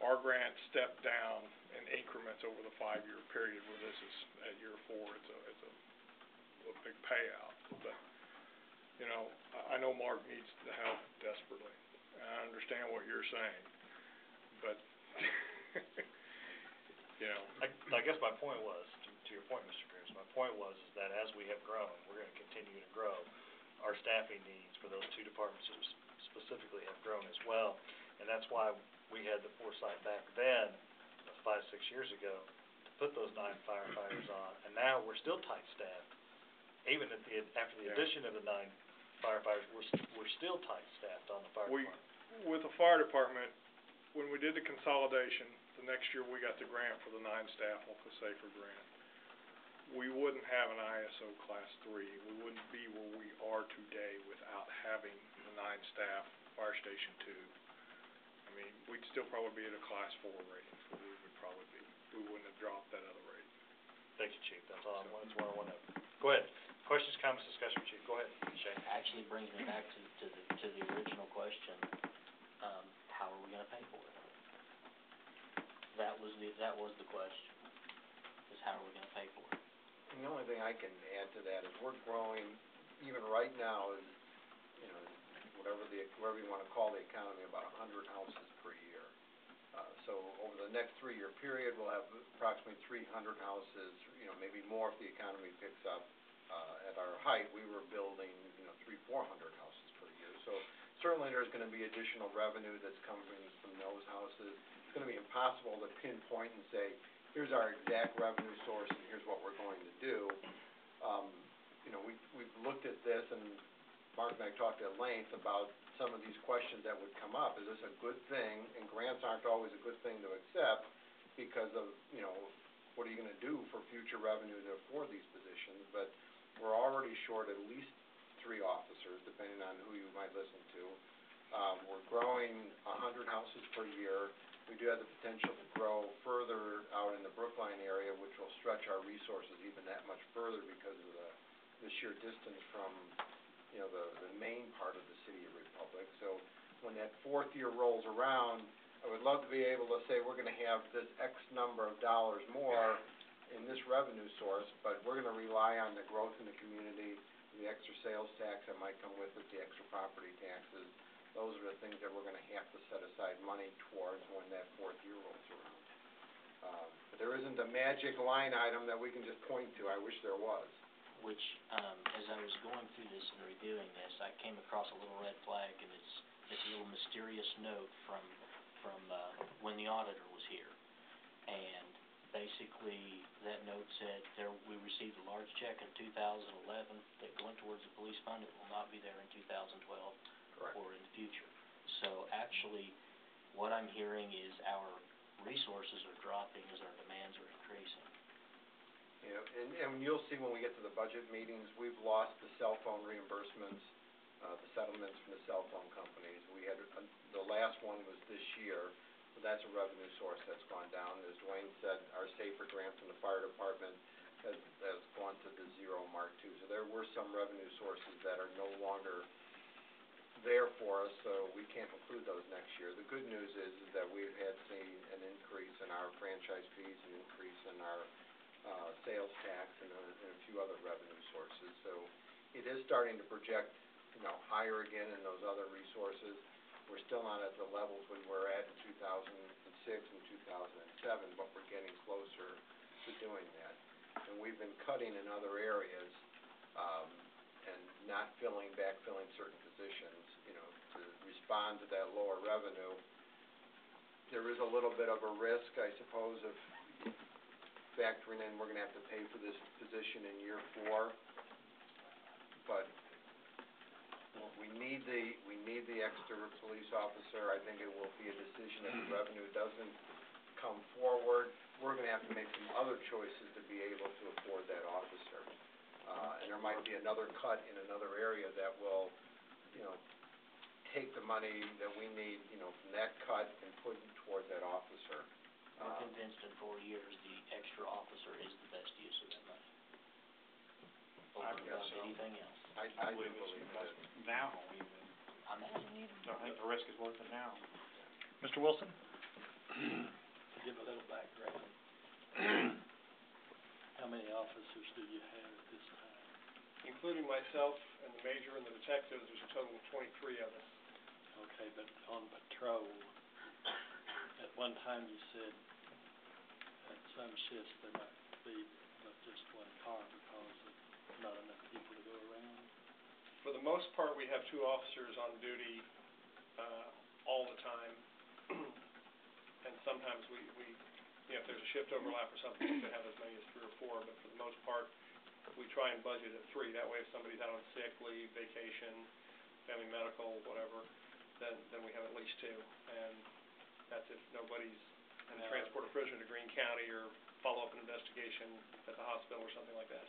[SPEAKER 10] Our grant stepped down in increments over the 5-year period, where this is at year 4, it's a big payout. But, I know Mark needs the help desperately, and I understand what you're saying, but,
[SPEAKER 1] I guess my point was, to your point, Mr. Pierce, my point was is that as we have grown, we're going to continue to grow. Our staffing needs for those 2 departments specifically have grown as well, and that's why we had the foresight back then, 5-6 years ago, to put those 9 firefighters on, and now we're still tight-staffed. Even at after the addition of the 9 firefighters, we're still tight-staffed on the fire department.
[SPEAKER 10] With the fire department, when we did the consolidation, the next year we got the grant for the 9 staff off the SAFER grant. We wouldn't have an ISO Class 3. We wouldn't be where we are today without having the 9 staff, Fire Station 2. I mean, we'd still probably be at a Class 4 rating, so we would probably be. We wouldn't have dropped that other rating.
[SPEAKER 1] Thank you, Chief, that's all, that's what I want to know. Go ahead, questions, comments, discussion, Chief, go ahead, Shane.
[SPEAKER 8] Actually brings me back to the original question, how are we gonna pay for it? That was the question, is how are we gonna pay for it?
[SPEAKER 5] And the only thing I can add to that is we're growing, even right now, is, you know, whatever you wanna call the economy, about 100 houses per year. So over the next 3-year period, we'll have approximately 300 houses, you know, maybe more if the economy picks up. At our height, we were building, you know, 300-400 houses per year. So certainly there's gonna be additional revenue that's coming from those houses. It's gonna be impossible to pinpoint and say, here's our exact revenue source and here's what we're going to do. You know, we've looked at this, and Mark and I talked at length about some of these questions that would come up. Is this a good thing? And grants aren't always a good thing to accept because of, you know, what are you gonna do for future revenue to afford these positions? But we're already short at least 3 officers, depending on who you might listen to. We're growing 100 houses per year. We do have the potential to grow further out in the Brookline area, which will stretch our resources even that much further because of the sheer distance from, you know, the main part of the city of Republic. So when that 4th year rolls around, I would love to be able to say we're gonna have this X number of dollars more in this revenue source, but we're gonna rely on the growth in the community, the extra sales tax that might come with it, the extra property taxes. Those are the things that we're gonna have to set aside money towards when that 4th year rolls around. But there isn't a magic line item that we can just point to. I wish there was.
[SPEAKER 8] Which, as I was going through this and reviewing this, I came across a little red flag, and it's a little mysterious note from when the auditor was here. And basically, that note said we received a large check in 2011 that went towards the police fund. It will not be there in 2012.
[SPEAKER 5] Correct.
[SPEAKER 8] Or in the future. So actually, what I'm hearing is our resources are dropping as our demands are increasing.
[SPEAKER 5] You know, and you'll see when we get to the budget meetings, we've lost the cell phone reimbursements, the settlements from the cell phone companies. We had, the last one was this year, but that's a revenue source that's gone down. As Dwayne said, our SAFER grant from the fire department has gone to the 0 mark too. So there were some revenue sources that are no longer there for us, so we can't include those next year. The good news is that we've had seen an increase in our franchise fees, an increase in our sales tax, and a few other revenue sources. So it is starting to project, you know, higher again in those other resources. We're still not at the levels we were at in 2006 and 2007, but we're getting closer to doing that. And we've been cutting in other areas, and not backfilling certain positions, you know, to respond to that lower revenue. There is a little bit of a risk, I suppose, of factoring in we're gonna have to pay for this position in year 4. But we need the extra police officer. I think it will be a decision if the revenue doesn't come forward. We're gonna have to make some other choices to be able to afford that officer. And there might be another cut in another area that will, you know, take the money that we need, you know, from that cut and put it towards that officer.
[SPEAKER 8] We're convinced in 4 years the extra officer is the best use of that money. Over and above anything else.
[SPEAKER 5] I do believe that.
[SPEAKER 11] Now, even.
[SPEAKER 8] I'm asking you.
[SPEAKER 11] So I think the risk is worth it now.
[SPEAKER 1] Mr. Wilson?
[SPEAKER 12] To give a little background, how many officers do you have at this time?
[SPEAKER 10] Including myself and the major and the detectives, there's a total of 23 of us.
[SPEAKER 12] Okay, but on patrol, at one time you said at some shifts there might be but just one car because of not enough people to go around?
[SPEAKER 10] For the most part, we have 2 officers on duty, all the time. And sometimes we you know, if there's a shift overlap or something, we could have as many as 3 or 4, but for the most part, we try and budget at 3. That way, if somebody's out on sick leave, vacation, family medical, whatever, then we have at least 2. And that's if nobody's in a transport a prisoner to Greene County or follow up an investigation at the hospital or something like that.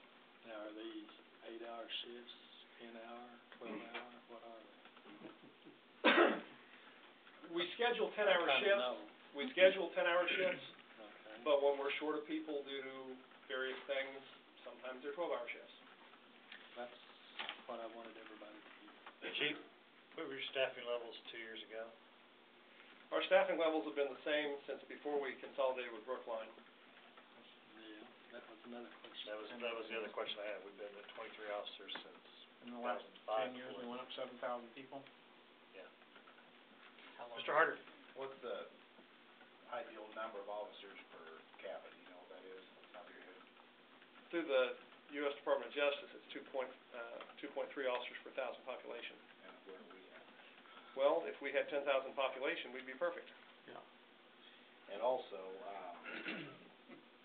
[SPEAKER 12] Now, are these 8-hour shifts, 10-hour, 12-hour, what are they?
[SPEAKER 10] We schedule 10-hour
[SPEAKER 12] I kinda
[SPEAKER 10] shifts.
[SPEAKER 12] know.
[SPEAKER 10] We schedule 10-hour shifts,
[SPEAKER 12] Okay.
[SPEAKER 10] but when we're short of people due to various things, sometimes they're 12-hour shifts.
[SPEAKER 12] That's what I wanted everybody to hear.
[SPEAKER 1] Chief, what were your staffing levels 2 years ago?
[SPEAKER 10] Our staffing levels have been the same since before we consolidated with Brookline.
[SPEAKER 12] Yeah, that was another question.
[SPEAKER 1] That was the other question I had. We've been at 23 officers since
[SPEAKER 11] In the last
[SPEAKER 1] 2005.
[SPEAKER 11] 10 years, we went up 7,000 people.
[SPEAKER 1] Yeah.
[SPEAKER 8] How long?
[SPEAKER 1] Mr. Harder?
[SPEAKER 4] What's the ideal number of officers per capita, you know what that is, off the top of your head?
[SPEAKER 10] Through the U.S. Department of Justice, it's 2.3 officers per 1,000 population.
[SPEAKER 4] And where are we at?
[SPEAKER 10] Well, if we had 10,000 population, we'd be perfect.
[SPEAKER 4] And also,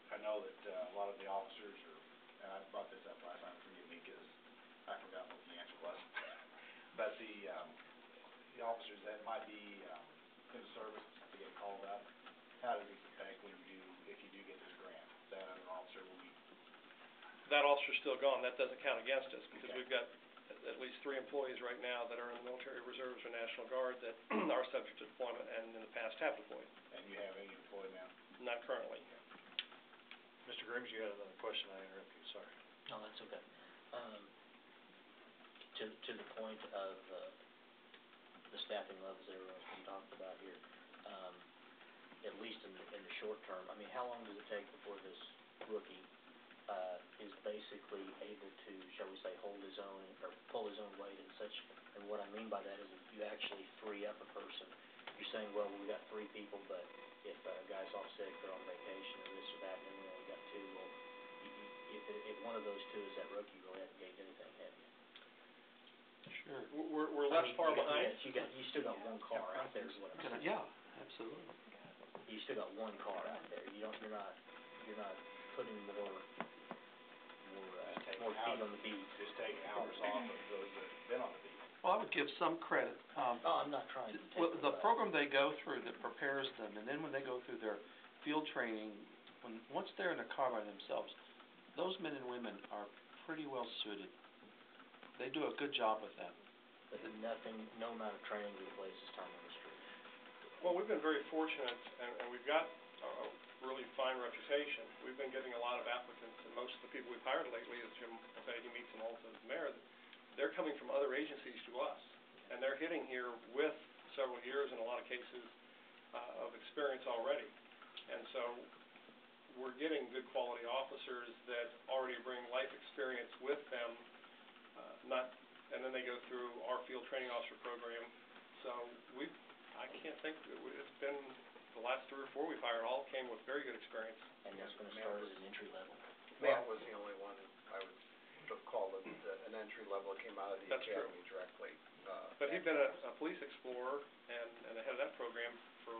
[SPEAKER 4] I know that a lot of the officers are, and I brought this up last time, forgive me, because I forgot what the answer was. But the officers that might be in service to get called up, how does it affect when you do, if you do get this grant? That other officer will be,
[SPEAKER 10] That officer's still gone. That doesn't count against us because
[SPEAKER 4] Okay.
[SPEAKER 10] we've got at least 3 employees right now that are in the military reserves or National Guard that are subject to deployment and in the past have deployed.
[SPEAKER 4] and you have any employed now?
[SPEAKER 10] Not currently.
[SPEAKER 1] Mr. Grooms, you had another question. I interrupted you. Sorry.
[SPEAKER 8] No, that's okay. To the point of, the staffing levels that everyone's been talking about here, at least in the short term, I mean, how long does it take before this rookie, is basically able to, shall we say, hold his own or pull his own weight and such? And what I mean by that is if you actually free up a person. You're saying, well, we got 3 people, but if a guy's off sick or on vacation or this or that, then we only got 2. Well, if one of those 2 is that rookie, you really haven't gained anything, have you?
[SPEAKER 12] Sure.
[SPEAKER 10] We're less far behind.
[SPEAKER 8] You still got 1 car out there is what I'm saying.
[SPEAKER 12] Yeah, absolutely.
[SPEAKER 8] You still got 1 car out there. You're not putting more feet on the beat.
[SPEAKER 4] Just taking hours off of those that have been on the beat.
[SPEAKER 12] Well, I would give some credit.
[SPEAKER 8] Oh, I'm not trying to take
[SPEAKER 12] Well,
[SPEAKER 8] it
[SPEAKER 12] the
[SPEAKER 8] away.
[SPEAKER 12] program they go through that prepares them, and then when they go through their field training, once they're in a car by themselves, those men and women are pretty well suited. They do a good job with that.
[SPEAKER 8] But no amount of training replaces time on the street.
[SPEAKER 10] Well, we've been very fortunate, and we've got a really fine reputation. We've been getting a lot of applicants, and most of the people we've hired lately, as Jim will say, he meets them all as mayor, they're coming from other agencies to us. And they're hitting here with several years, in a lot of cases, of experience already. And so we're getting good quality officers that already bring life experience with them, and then they go through our field training officer program. So I can't think, it's been the last 3 or 4 we've hired, all came with very good experience.
[SPEAKER 8] And that's gonna start as an entry level.
[SPEAKER 5] Matt was the only one I would have called an entry level that came out of the
[SPEAKER 10] That's true.
[SPEAKER 5] academy directly.
[SPEAKER 10] But he'd been a police explorer and the head of that program for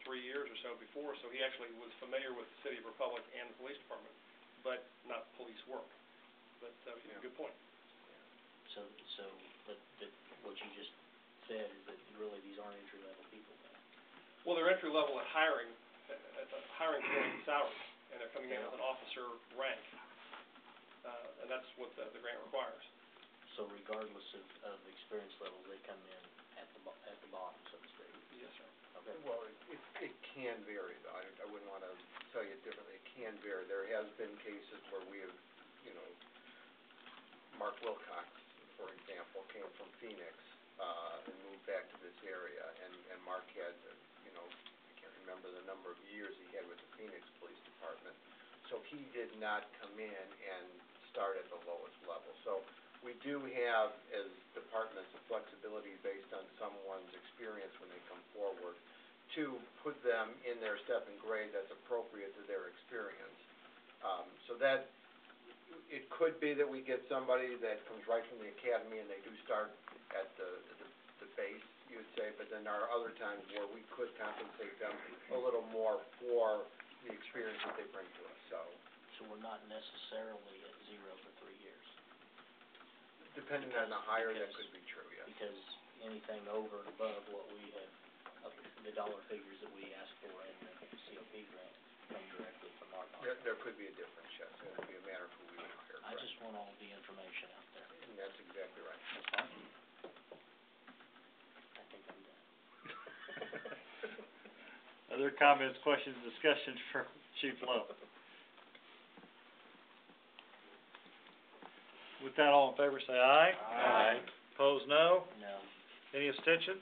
[SPEAKER 10] 3 years or so before, so he actually was familiar with the City of Republic and the police department, but not police work. But, good point.
[SPEAKER 8] So, but what you just said is that really these aren't entry level people then.
[SPEAKER 10] Well, they're entry level at hiring, at the hiring point salary, and they're coming in with an officer rank. And that's what the grant requires.
[SPEAKER 8] So regardless of experience level, they come in at the bottom, so to speak.
[SPEAKER 10] Yes, sir.
[SPEAKER 8] Okay.
[SPEAKER 5] Well, it can vary, though. I wouldn't want to tell you it differently. It can vary. There has been cases where we have, Mark Wilcox, for example, came from Phoenix, and moved back to this area, and Mark had, I can't remember the number of years he had with the Phoenix Police Department. So he did not come in and start at the lowest level. So we do have, as departments, the flexibility based on someone's experience when they come forward to put them in their step and grade that's appropriate to their experience. So that, it could be that we get somebody that comes right from the academy and they do start at the base, you would say, but then there are other times where we could compensate them a little more for the experience that they bring to us, so.
[SPEAKER 8] So we're not necessarily at 0 for 3 years,
[SPEAKER 5] Depending on the hire, that
[SPEAKER 8] because-
[SPEAKER 5] could be true, yes.
[SPEAKER 8] because anything over and above what we have, up the dollar figures that we asked for in the COP grant come directly from our pocket.
[SPEAKER 5] There could be a difference, yes, it would be a matter of who we would hire,
[SPEAKER 8] I
[SPEAKER 5] correct.
[SPEAKER 8] just want all the information out there.
[SPEAKER 5] And that's exactly right.
[SPEAKER 8] I think I'm done.
[SPEAKER 1] Other comments, questions, discussions for Chief Lowe? With that, all in favor say aye.
[SPEAKER 11] Aye.
[SPEAKER 1] Opposed, no.
[SPEAKER 8] No.
[SPEAKER 1] Any abstentions?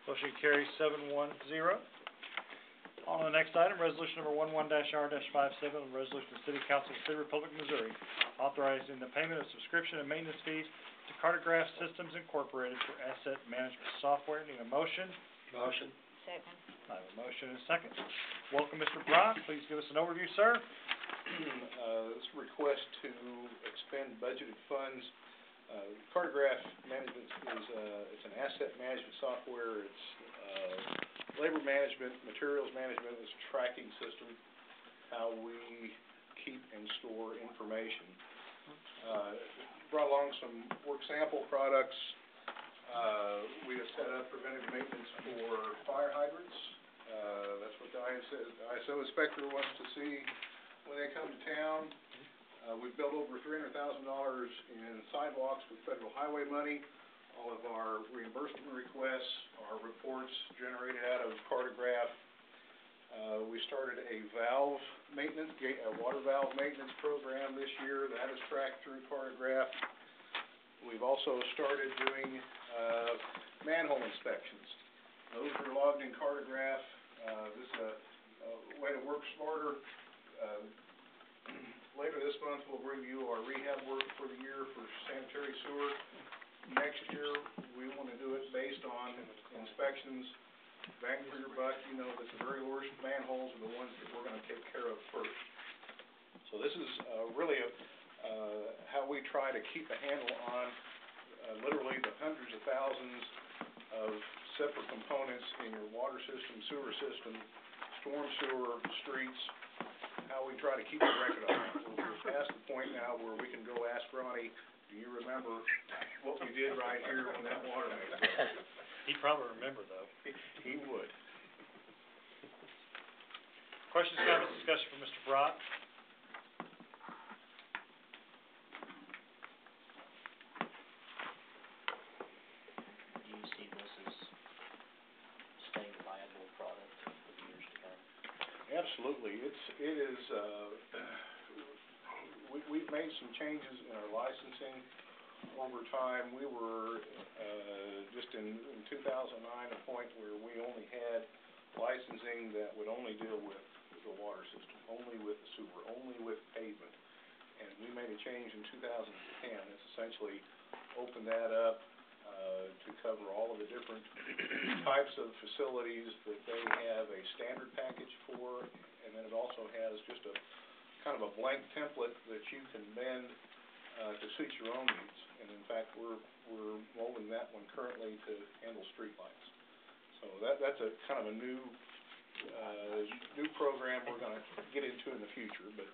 [SPEAKER 1] Motion carries 7-1-0. On to the next item, resolution number 11-R-57, a resolution of the City Council of the City of Republic, Missouri, authorizing the payment of subscription and maintenance fees to Cartograph Systems Incorporated for asset management software. Need a motion?
[SPEAKER 11] Motion.
[SPEAKER 6] Second.
[SPEAKER 1] I have a motion and a second. Welcome, Mr. Brock. Please give us an overview, sir.
[SPEAKER 13] This request to expend budgeted funds. Cartograph Management is, it's an asset management software. It's, labor management, materials management, it's a tracking system, how we keep and store information. Brought along some work sample products. We have set up preventive maintenance for fire hydrants. That's what the ISO inspector wants to see when they come to town. We've built over $300,000 in sidewalks with federal highway money. All of our reimbursement requests are reports generated out of Cartograph. We started a valve maintenance, a water valve maintenance program this year. That is tracked through Cartograph. We've also started doing manhole inspections. Those are logged in Cartograph. This is a way to work smarter. Later this month, we'll review our rehab work for the year for sanitary sewer. Next year, we want to do it based on inspections, bang for your buck. You know that the very worst manholes are the ones that we're going to take care of first. So this is really how we try to keep a handle on literally the hundreds of thousands of separate components in your water system, sewer system, storm sewer, streets, how we try to keep a record of it. We're past the point now where we can go ask Ronnie, do you remember what we did right here when that water main broke?
[SPEAKER 1] He'd probably remember, though.
[SPEAKER 13] He would.
[SPEAKER 1] Questions, comments, discussion for Mr. Brock?
[SPEAKER 8] Do you see this as staying a viable product for the years to come?
[SPEAKER 13] Absolutely. It is, we've made some changes in our licensing over time. We were, just in 2009, a point where we only had licensing that would only deal with the water system, only with the sewer, only with pavement. And we made a change in 2010. It's essentially opened that up to cover all of the different types of facilities that they have a standard package for, and then it also has just a kind of a blank template that you can bend to suit your own needs. And in fact, we're molding that one currently to handle streetlights. So that's a kind of a new program we're going to get into in the future, but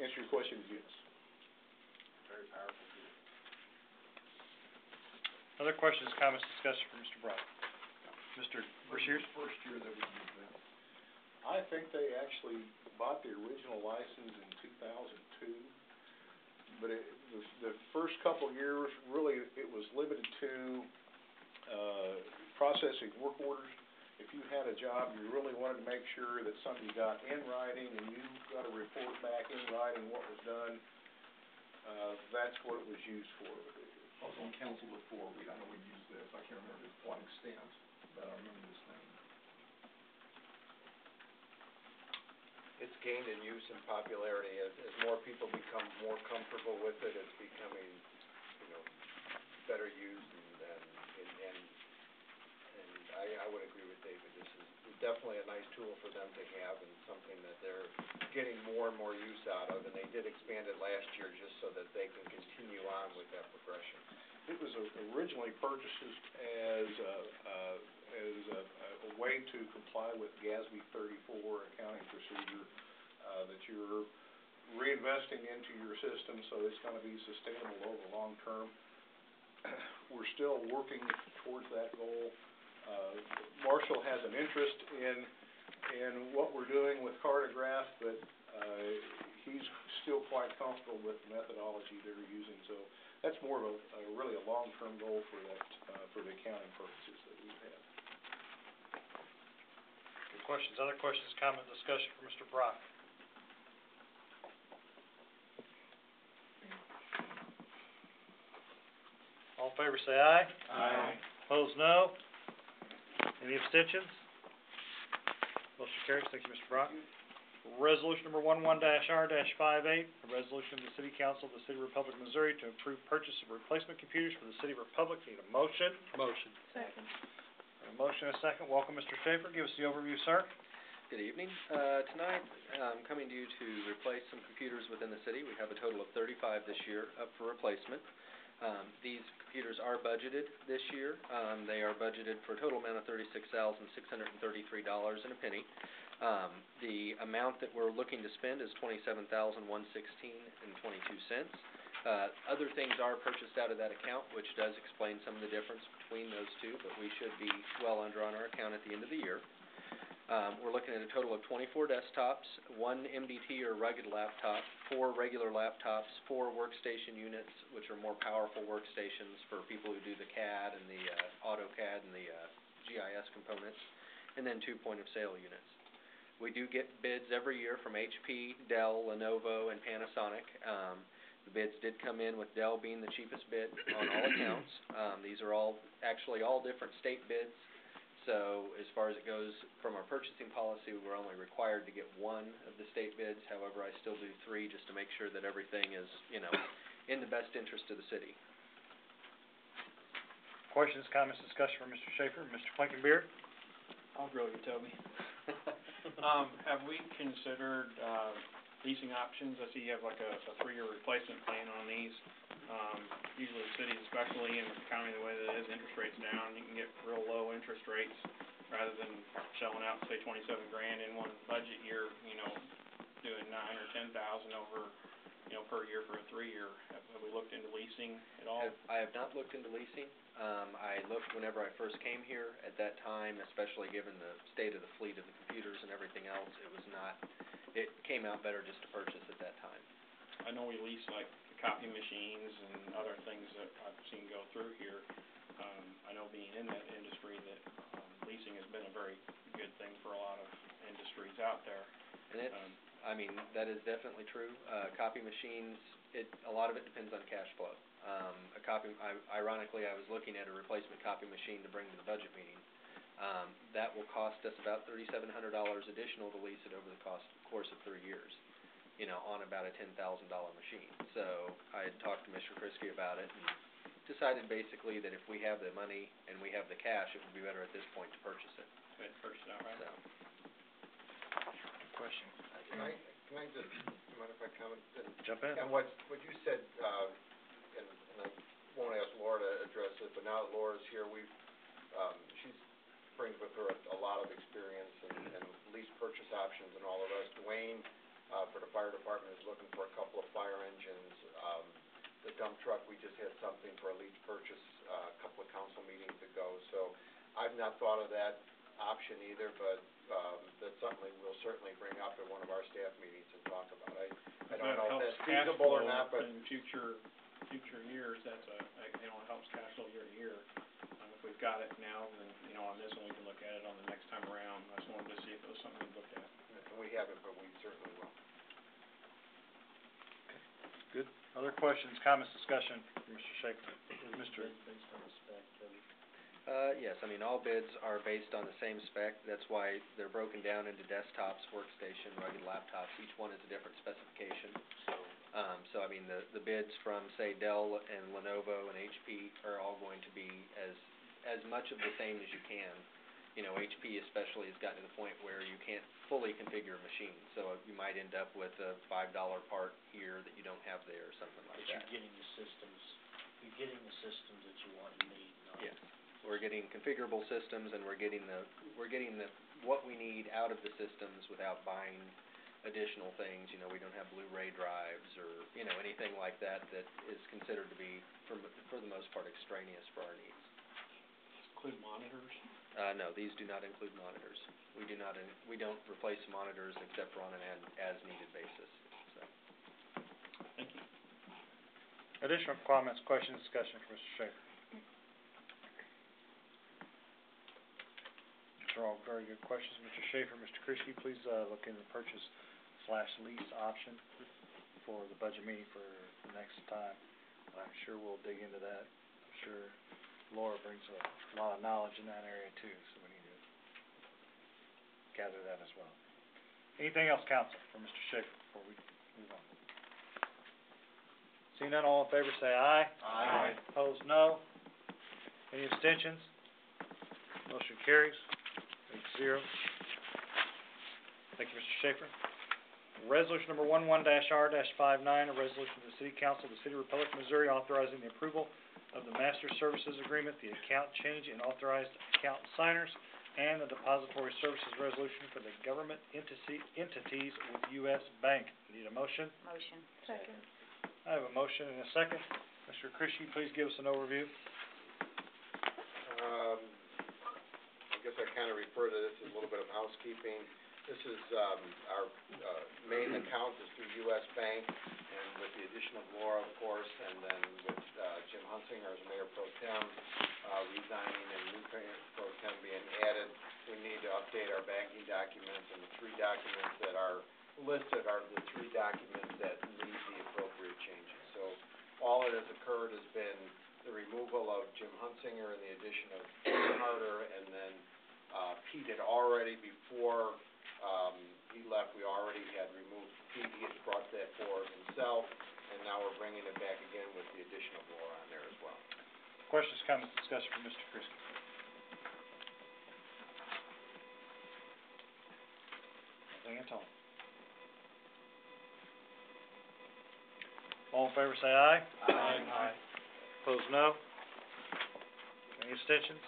[SPEAKER 13] answer your question is yes.
[SPEAKER 8] Very powerful.
[SPEAKER 1] Other questions, comments, discussion for Mr. Brock? Mr. Brashears?
[SPEAKER 13] First year that we used that. I think they actually bought the original license in 2002, but the first couple of years, really, it was limited to processing work orders. If you had a job, you really wanted to make sure that somebody got in writing and you got a report back in writing what was done. That's what it was used for.
[SPEAKER 4] I was on council before, I know we used this, I can't remember to what extent, but I remember this name.
[SPEAKER 5] It's gained in use and popularity as more people become more comfortable with it. It's becoming, better used and I would agree with David. This is definitely a nice tool for them to have and something that they're getting more and more use out of. And they did expand it last year just so that they can continue on with that progression.
[SPEAKER 13] It was originally purchased as a way to comply with GASB 34 accounting procedure, that you're reinvesting into your system, so it's gonna be sustainable over long term. We're still working towards that goal. Marshall has an interest in what we're doing with Cartograph, but, he's still quite comfortable with the methodology they're using, so that's more of really a long-term goal for that, for the accounting purposes that we have.
[SPEAKER 1] Good questions, other questions, comment, discussion for Mr. Brock? All in favor say aye.
[SPEAKER 11] Aye.
[SPEAKER 1] Opposed, no. Any abstentions? Motion carries. Thank you, Mr. Brock. Resolution number 11-R-58, a resolution of the City Council of the City of Republic, Missouri to approve purchase of replacement computers for the City of Republic. Need a motion?
[SPEAKER 12] Motion.
[SPEAKER 6] Second.
[SPEAKER 1] A motion and a second. Welcome, Mr. Schaefer. Give us the overview, sir.
[SPEAKER 9] Good evening. Tonight, I'm coming to you to replace some computers within the city. We have a total of 35 this year up for replacement. These computers are budgeted this year. They are budgeted for a total amount of $36,633 and a penny. The amount that we're looking to spend is $27,116.22. Other things are purchased out of that account, which does explain some of the difference between those two, but we should be well under on our account at the end of the year. We're looking at a total of 24 desktops, 1 MDT or rugged laptop, 4 regular laptops, 4 workstation units, which are more powerful workstations for people who do the CAD and the AutoCAD and the GIS components, and then 2 point-of-sale units. We do get bids every year from HP, Dell, Lenovo, and Panasonic. The bids did come in with Dell being the cheapest bid on all accounts. These are all different state bids. So as far as it goes from our purchasing policy, we're only required to get 1 of the state bids. However, I still do 3 just to make sure that everything is, in the best interest of the city.
[SPEAKER 1] Questions, comments, discussion for Mr. Schaefer. Mr. Blankenbeard?
[SPEAKER 11] I'll grill you, Toby. Have we considered, leasing options? I see you have like a 3-year replacement plan on these. Usually cities, especially in the county, the way that it is, interest rates down, you can get real low interest rates rather than shelling out, say, $27,000 in one budget year, doing $9,000 or $10,000 over, per year for a 3-year. Have we looked into leasing at all?
[SPEAKER 9] I have not looked into leasing. I looked whenever I first came here. At that time, especially given the state of the fleet of the computers and everything else, it came out better just to purchase at that time.
[SPEAKER 11] I know we lease like copy machines and other things that I've seen go through here. I know being in that industry that leasing has been a very good thing for a lot of industries out there.
[SPEAKER 9] And that is definitely true. Copy machines, a lot of it depends on cash flow. Ironically, I was looking at a replacement copy machine to bring to the budget meeting. That will cost us about $3,700 additional to lease it over the course of 3 years. On about a $10,000 machine. So I had talked to Mr. Krisky about it and decided basically that if we have the money and we have the cash, it would be better at this point to purchase it.
[SPEAKER 11] Go ahead and purchase it outright.
[SPEAKER 9] So.
[SPEAKER 1] Question?
[SPEAKER 5] Can I just, do you mind if I comment?
[SPEAKER 1] Jump in.
[SPEAKER 5] And what you said, and I won't ask Laura to address it, but now that Laura's here, she's brings with her a lot of experience and lease purchase options and all of us. Dwayne, for the fire department, is looking for a couple of fire engines. The dump truck, we just had something for a lease purchase a couple of council meetings ago. So I've not thought of that option either, but that's something we'll certainly bring up at one of our staff meetings and talk about. I don't know if that's feasible or not, but
[SPEAKER 11] in future years, it helps cash flow year to year. If we've got it now, then, on this one, we can look at it on the next time around. I just wanted to see if it was something we looked at.
[SPEAKER 5] and we haven't, but we certainly will.
[SPEAKER 1] Good. Other questions, comments, discussion for Mr. Schaefer? Mr.
[SPEAKER 8] Based on the spec, Toby.
[SPEAKER 9] Yes, all bids are based on the same spec. That's why they're broken down into desktops, workstation, rugged laptops. Each one is a different specification. So the bids from, say, Dell and Lenovo and HP are all going to be as much of the same as you can. HP especially has gotten to the point where you can't fully configure a machine. So you might end up with a $5 part here that you don't have there or something like that.
[SPEAKER 8] But you're getting the systems that you want and need, not...
[SPEAKER 9] Yes.
[SPEAKER 14] we're getting configurable systems, and we're getting what we need out of the systems without buying additional things. You know, we don't have Blu-ray drives or, you know, anything like that that is considered to be, for the most part, extraneous for our needs.
[SPEAKER 11] Include monitors?
[SPEAKER 14] No, these do not include monitors. We don't replace monitors except for on an as-needed basis, so.
[SPEAKER 11] Thank you.
[SPEAKER 1] Additional comments, questions, discussion from Mr. Schaefer? These are all very good questions, Mr. Schaefer. Mr. Christie, please, look into the purchase/lease option for the budget meeting for the next time. I'm sure we'll dig into that. I'm sure Laura brings a lot of knowledge in that area too, so we need to gather that as well. Anything else, council, for Mr. Schaefer before we move on? Seeing none, all in favor say aye.
[SPEAKER 11] Aye.
[SPEAKER 1] Opposed, no. Any abstentions? Motion carries. 8-0. Thank you, Mr. Schaefer. Resolution number 11-R-59, a resolution of the City Council of the City of Republic, Missouri, authorizing the approval of the Master Services Agreement, the account change in authorized account signers, and the Depository Services Resolution for the government entities with U.S. Bank. Need a motion?
[SPEAKER 15] Motion. Second.
[SPEAKER 1] I have a motion and a second. Mr. Christie, please give us an overview.
[SPEAKER 5] I guess I kind of refer to this as a little bit of housekeeping. This is, our main account is through U.S. Bank, and with the addition of Laura, of course, and then with Jim Hunsinger as Mayor Pro Tem resigning and new Mayor Pro Tem being added, we need to update our banking documents, and the three documents that are listed are the three documents that need the appropriate changes. So all that has occurred has been the removal of Jim Hunsinger and the addition of Jim Harder, and then Pete had already, before he left, we already had removed Pete. He had brought that forward himself, and now we're bringing it back again with the addition of Laura on there as well.
[SPEAKER 1] Questions, comments, discussion from Mr. Christie? Nothing at all. All in favor say aye.
[SPEAKER 11] Aye.
[SPEAKER 1] Opposed, no. Any abstentions?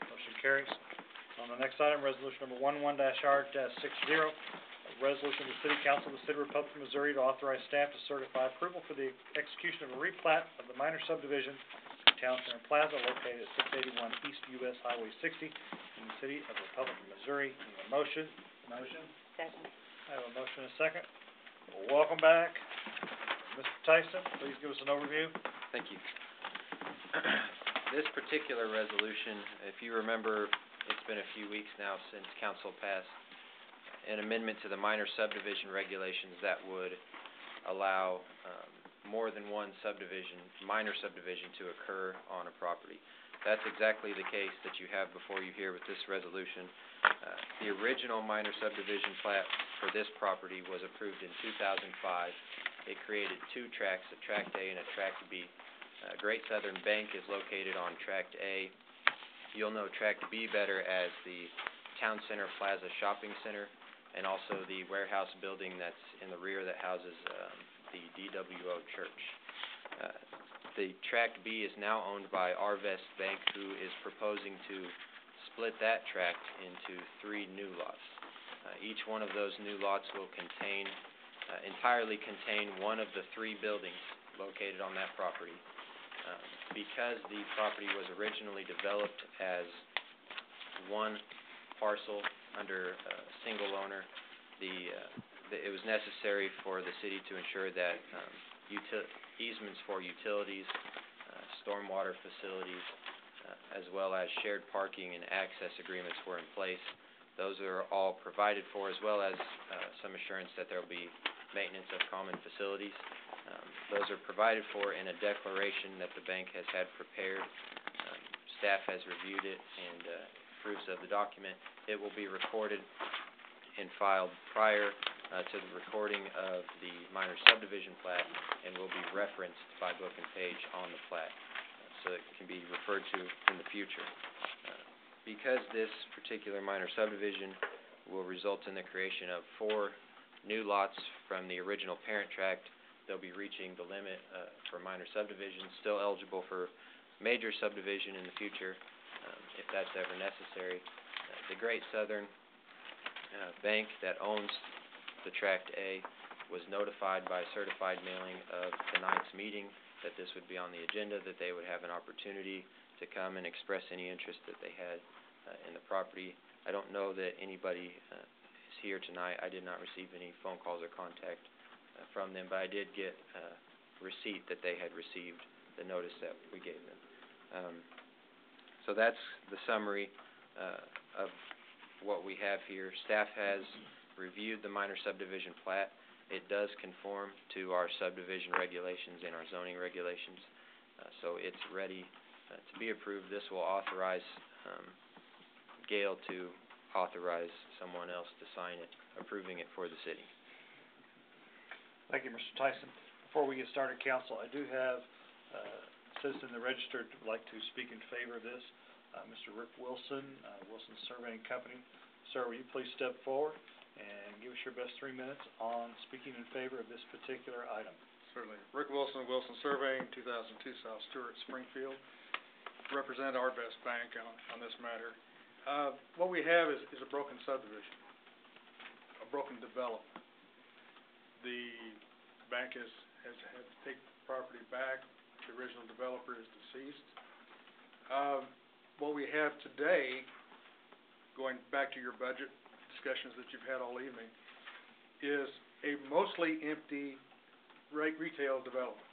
[SPEAKER 1] Motion carries. On the next item, resolution number 11-R-60, a resolution of the City Council of the City of Republic, Missouri, to authorize staff to certify approval for the execution of a replat of the minor subdivision of Town Center Plaza located at 681 East US Highway 60 in the City of Republic, Missouri. Need a motion? Motion.
[SPEAKER 15] Second.
[SPEAKER 1] I have a motion and a second. Welcome back. Mr. Tyson, please give us an overview.
[SPEAKER 9] Thank you. This particular resolution, if you remember, it's been a few weeks now since council passed an amendment to the minor subdivision regulations that would allow more than one minor subdivision to occur on a property. That's exactly the case that you have before you here with this resolution. The original minor subdivision plat for this property was approved in 2005. It created two tracts, a Tract A and a Tract B. Great Southern Bank is located on Tract A. You'll know Tract B better as the Town Center Plaza Shopping Center, and also the warehouse building that's in the rear that houses the DWO Church. The Tract B is now owned by Arvest Bank, who is proposing to split that tract into 3 new lots. Each one of those new lots will entirely contain one of the 3 buildings located on that property. Because the property was originally developed as one parcel under a single owner, it was necessary for the city to ensure that easements for utilities, stormwater facilities, as well as shared parking and access agreements were in place. Those are all provided for, as well as some assurance that there will be maintenance of common facilities. Those are provided for in a declaration that the bank has had prepared. Staff has reviewed it and approves of the document. It will be recorded and filed prior to the recording of the minor subdivision plat, and will be referenced by book and page on the plat, so it can be referred to in the future. Because this particular minor subdivision will result in the creation of 4 new lots from the original parent tract, they'll be reaching the limit for minor subdivisions, still eligible for major subdivision in the future, if that's ever necessary. The Great Southern Bank that owns the Tract A was notified by certified mailing of tonight's meeting that this would be on the agenda, that they would have an opportunity to come and express any interest that they had in the property. I don't know that anybody is here tonight. I did not receive any phone calls or contact from them, but I did get receipt that they had received the notice that we gave them. So that's the summary of what we have here. Staff has reviewed the minor subdivision plat. It does conform to our subdivision regulations and our zoning regulations, so it's ready to be approved. This will authorize Gail to authorize someone else to sign it, approving it for the city.
[SPEAKER 1] Thank you, Mr. Tyson. Before we get started, council, I do have a citizen in the register who would like to speak in favor of this, Mr. Rick Wilson, Wilson Surveying Company. Sir, will you please step forward and give us your best 3 minutes on speaking in favor of this particular item?
[SPEAKER 15] Certainly. Rick Wilson, Wilson Surveying, 2002 South Stewart, Springfield. Represent our best bank on this matter. What we have is a broken subdivision, a broken development. The bank has had to take the property back. The original developer is deceased. What we have today, going back to your budget discussions that you've had all evening, is a mostly empty retail development.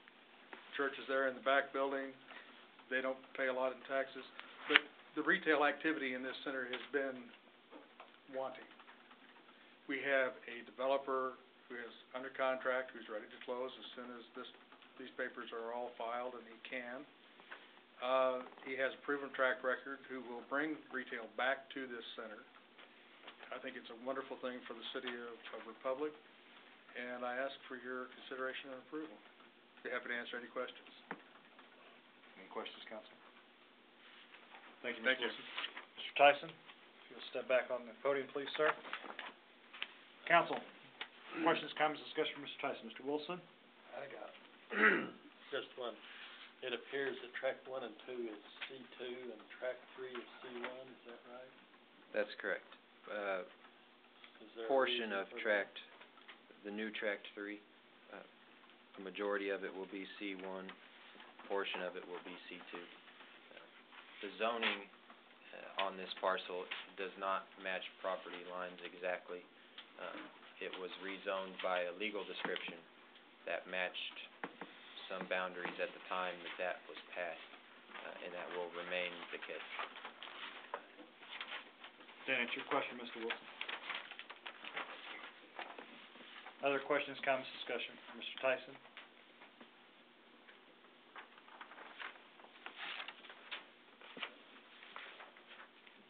[SPEAKER 15] Church is there in the back building. They don't pay a lot in taxes, but the retail activity in this center has been wanting. We have a developer who is under contract, who's ready to close as soon as these papers are all filed, and he can. He has a proven track record who will bring retail back to this center. I think it's a wonderful thing for the city of Republic, and I ask for your consideration and approval. Be happy to answer any questions.
[SPEAKER 1] Any questions, council? Thank you,
[SPEAKER 15] Thank
[SPEAKER 1] Mr.
[SPEAKER 15] you.
[SPEAKER 1] Wilson. Mr. Tyson, if you'll step back on the podium, please, sir. Council, questions, comments, discussion from Mr. Tyson. Mr. Wilson?
[SPEAKER 12] I got just one. It appears that tract 1 and 2 is C2 and tract 3 is C1, is that right?
[SPEAKER 9] That's correct.
[SPEAKER 12] Is there a
[SPEAKER 9] Portion
[SPEAKER 12] reason
[SPEAKER 9] of
[SPEAKER 12] for
[SPEAKER 9] tract, the new tract 3, a majority of it will be C1, portion of it will be C2. The zoning on this parcel does not match property lines exactly. It was rezoned by a legal description that matched some boundaries at the time that was passed, and that will remain the case.
[SPEAKER 1] Does that answer your question, Mr. Wilson? Other questions, comments, discussion from Mr. Tyson?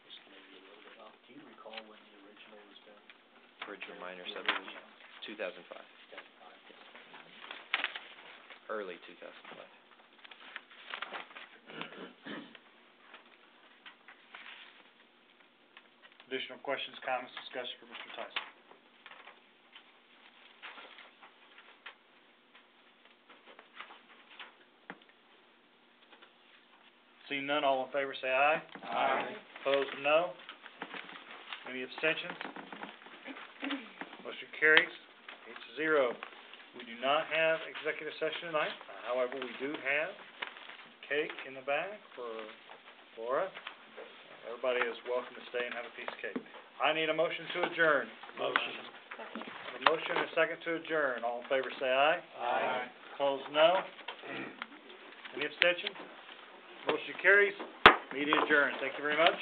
[SPEAKER 8] Just maybe a little bit off. Do you recall when the original was done?
[SPEAKER 9] Original minor subdivision, 2005. Early 2005.
[SPEAKER 1] Additional questions, comments, discussion for Mr. Tyson? Seeing none, all in favor say aye.
[SPEAKER 12] Aye.
[SPEAKER 1] Opposed, no. Any abstentions? Motion carries 8-0. We do not have executive session tonight. However, we do have cake in the back for Laura. Everybody is welcome to stay and have a piece of cake. I need a motion to adjourn.
[SPEAKER 12] Motion.
[SPEAKER 1] A motion and a second to adjourn. All in favor say aye.
[SPEAKER 12] Aye.
[SPEAKER 1] Opposed, no. Any abstentions? Motion carries. Meeting adjourned. Thank you very much.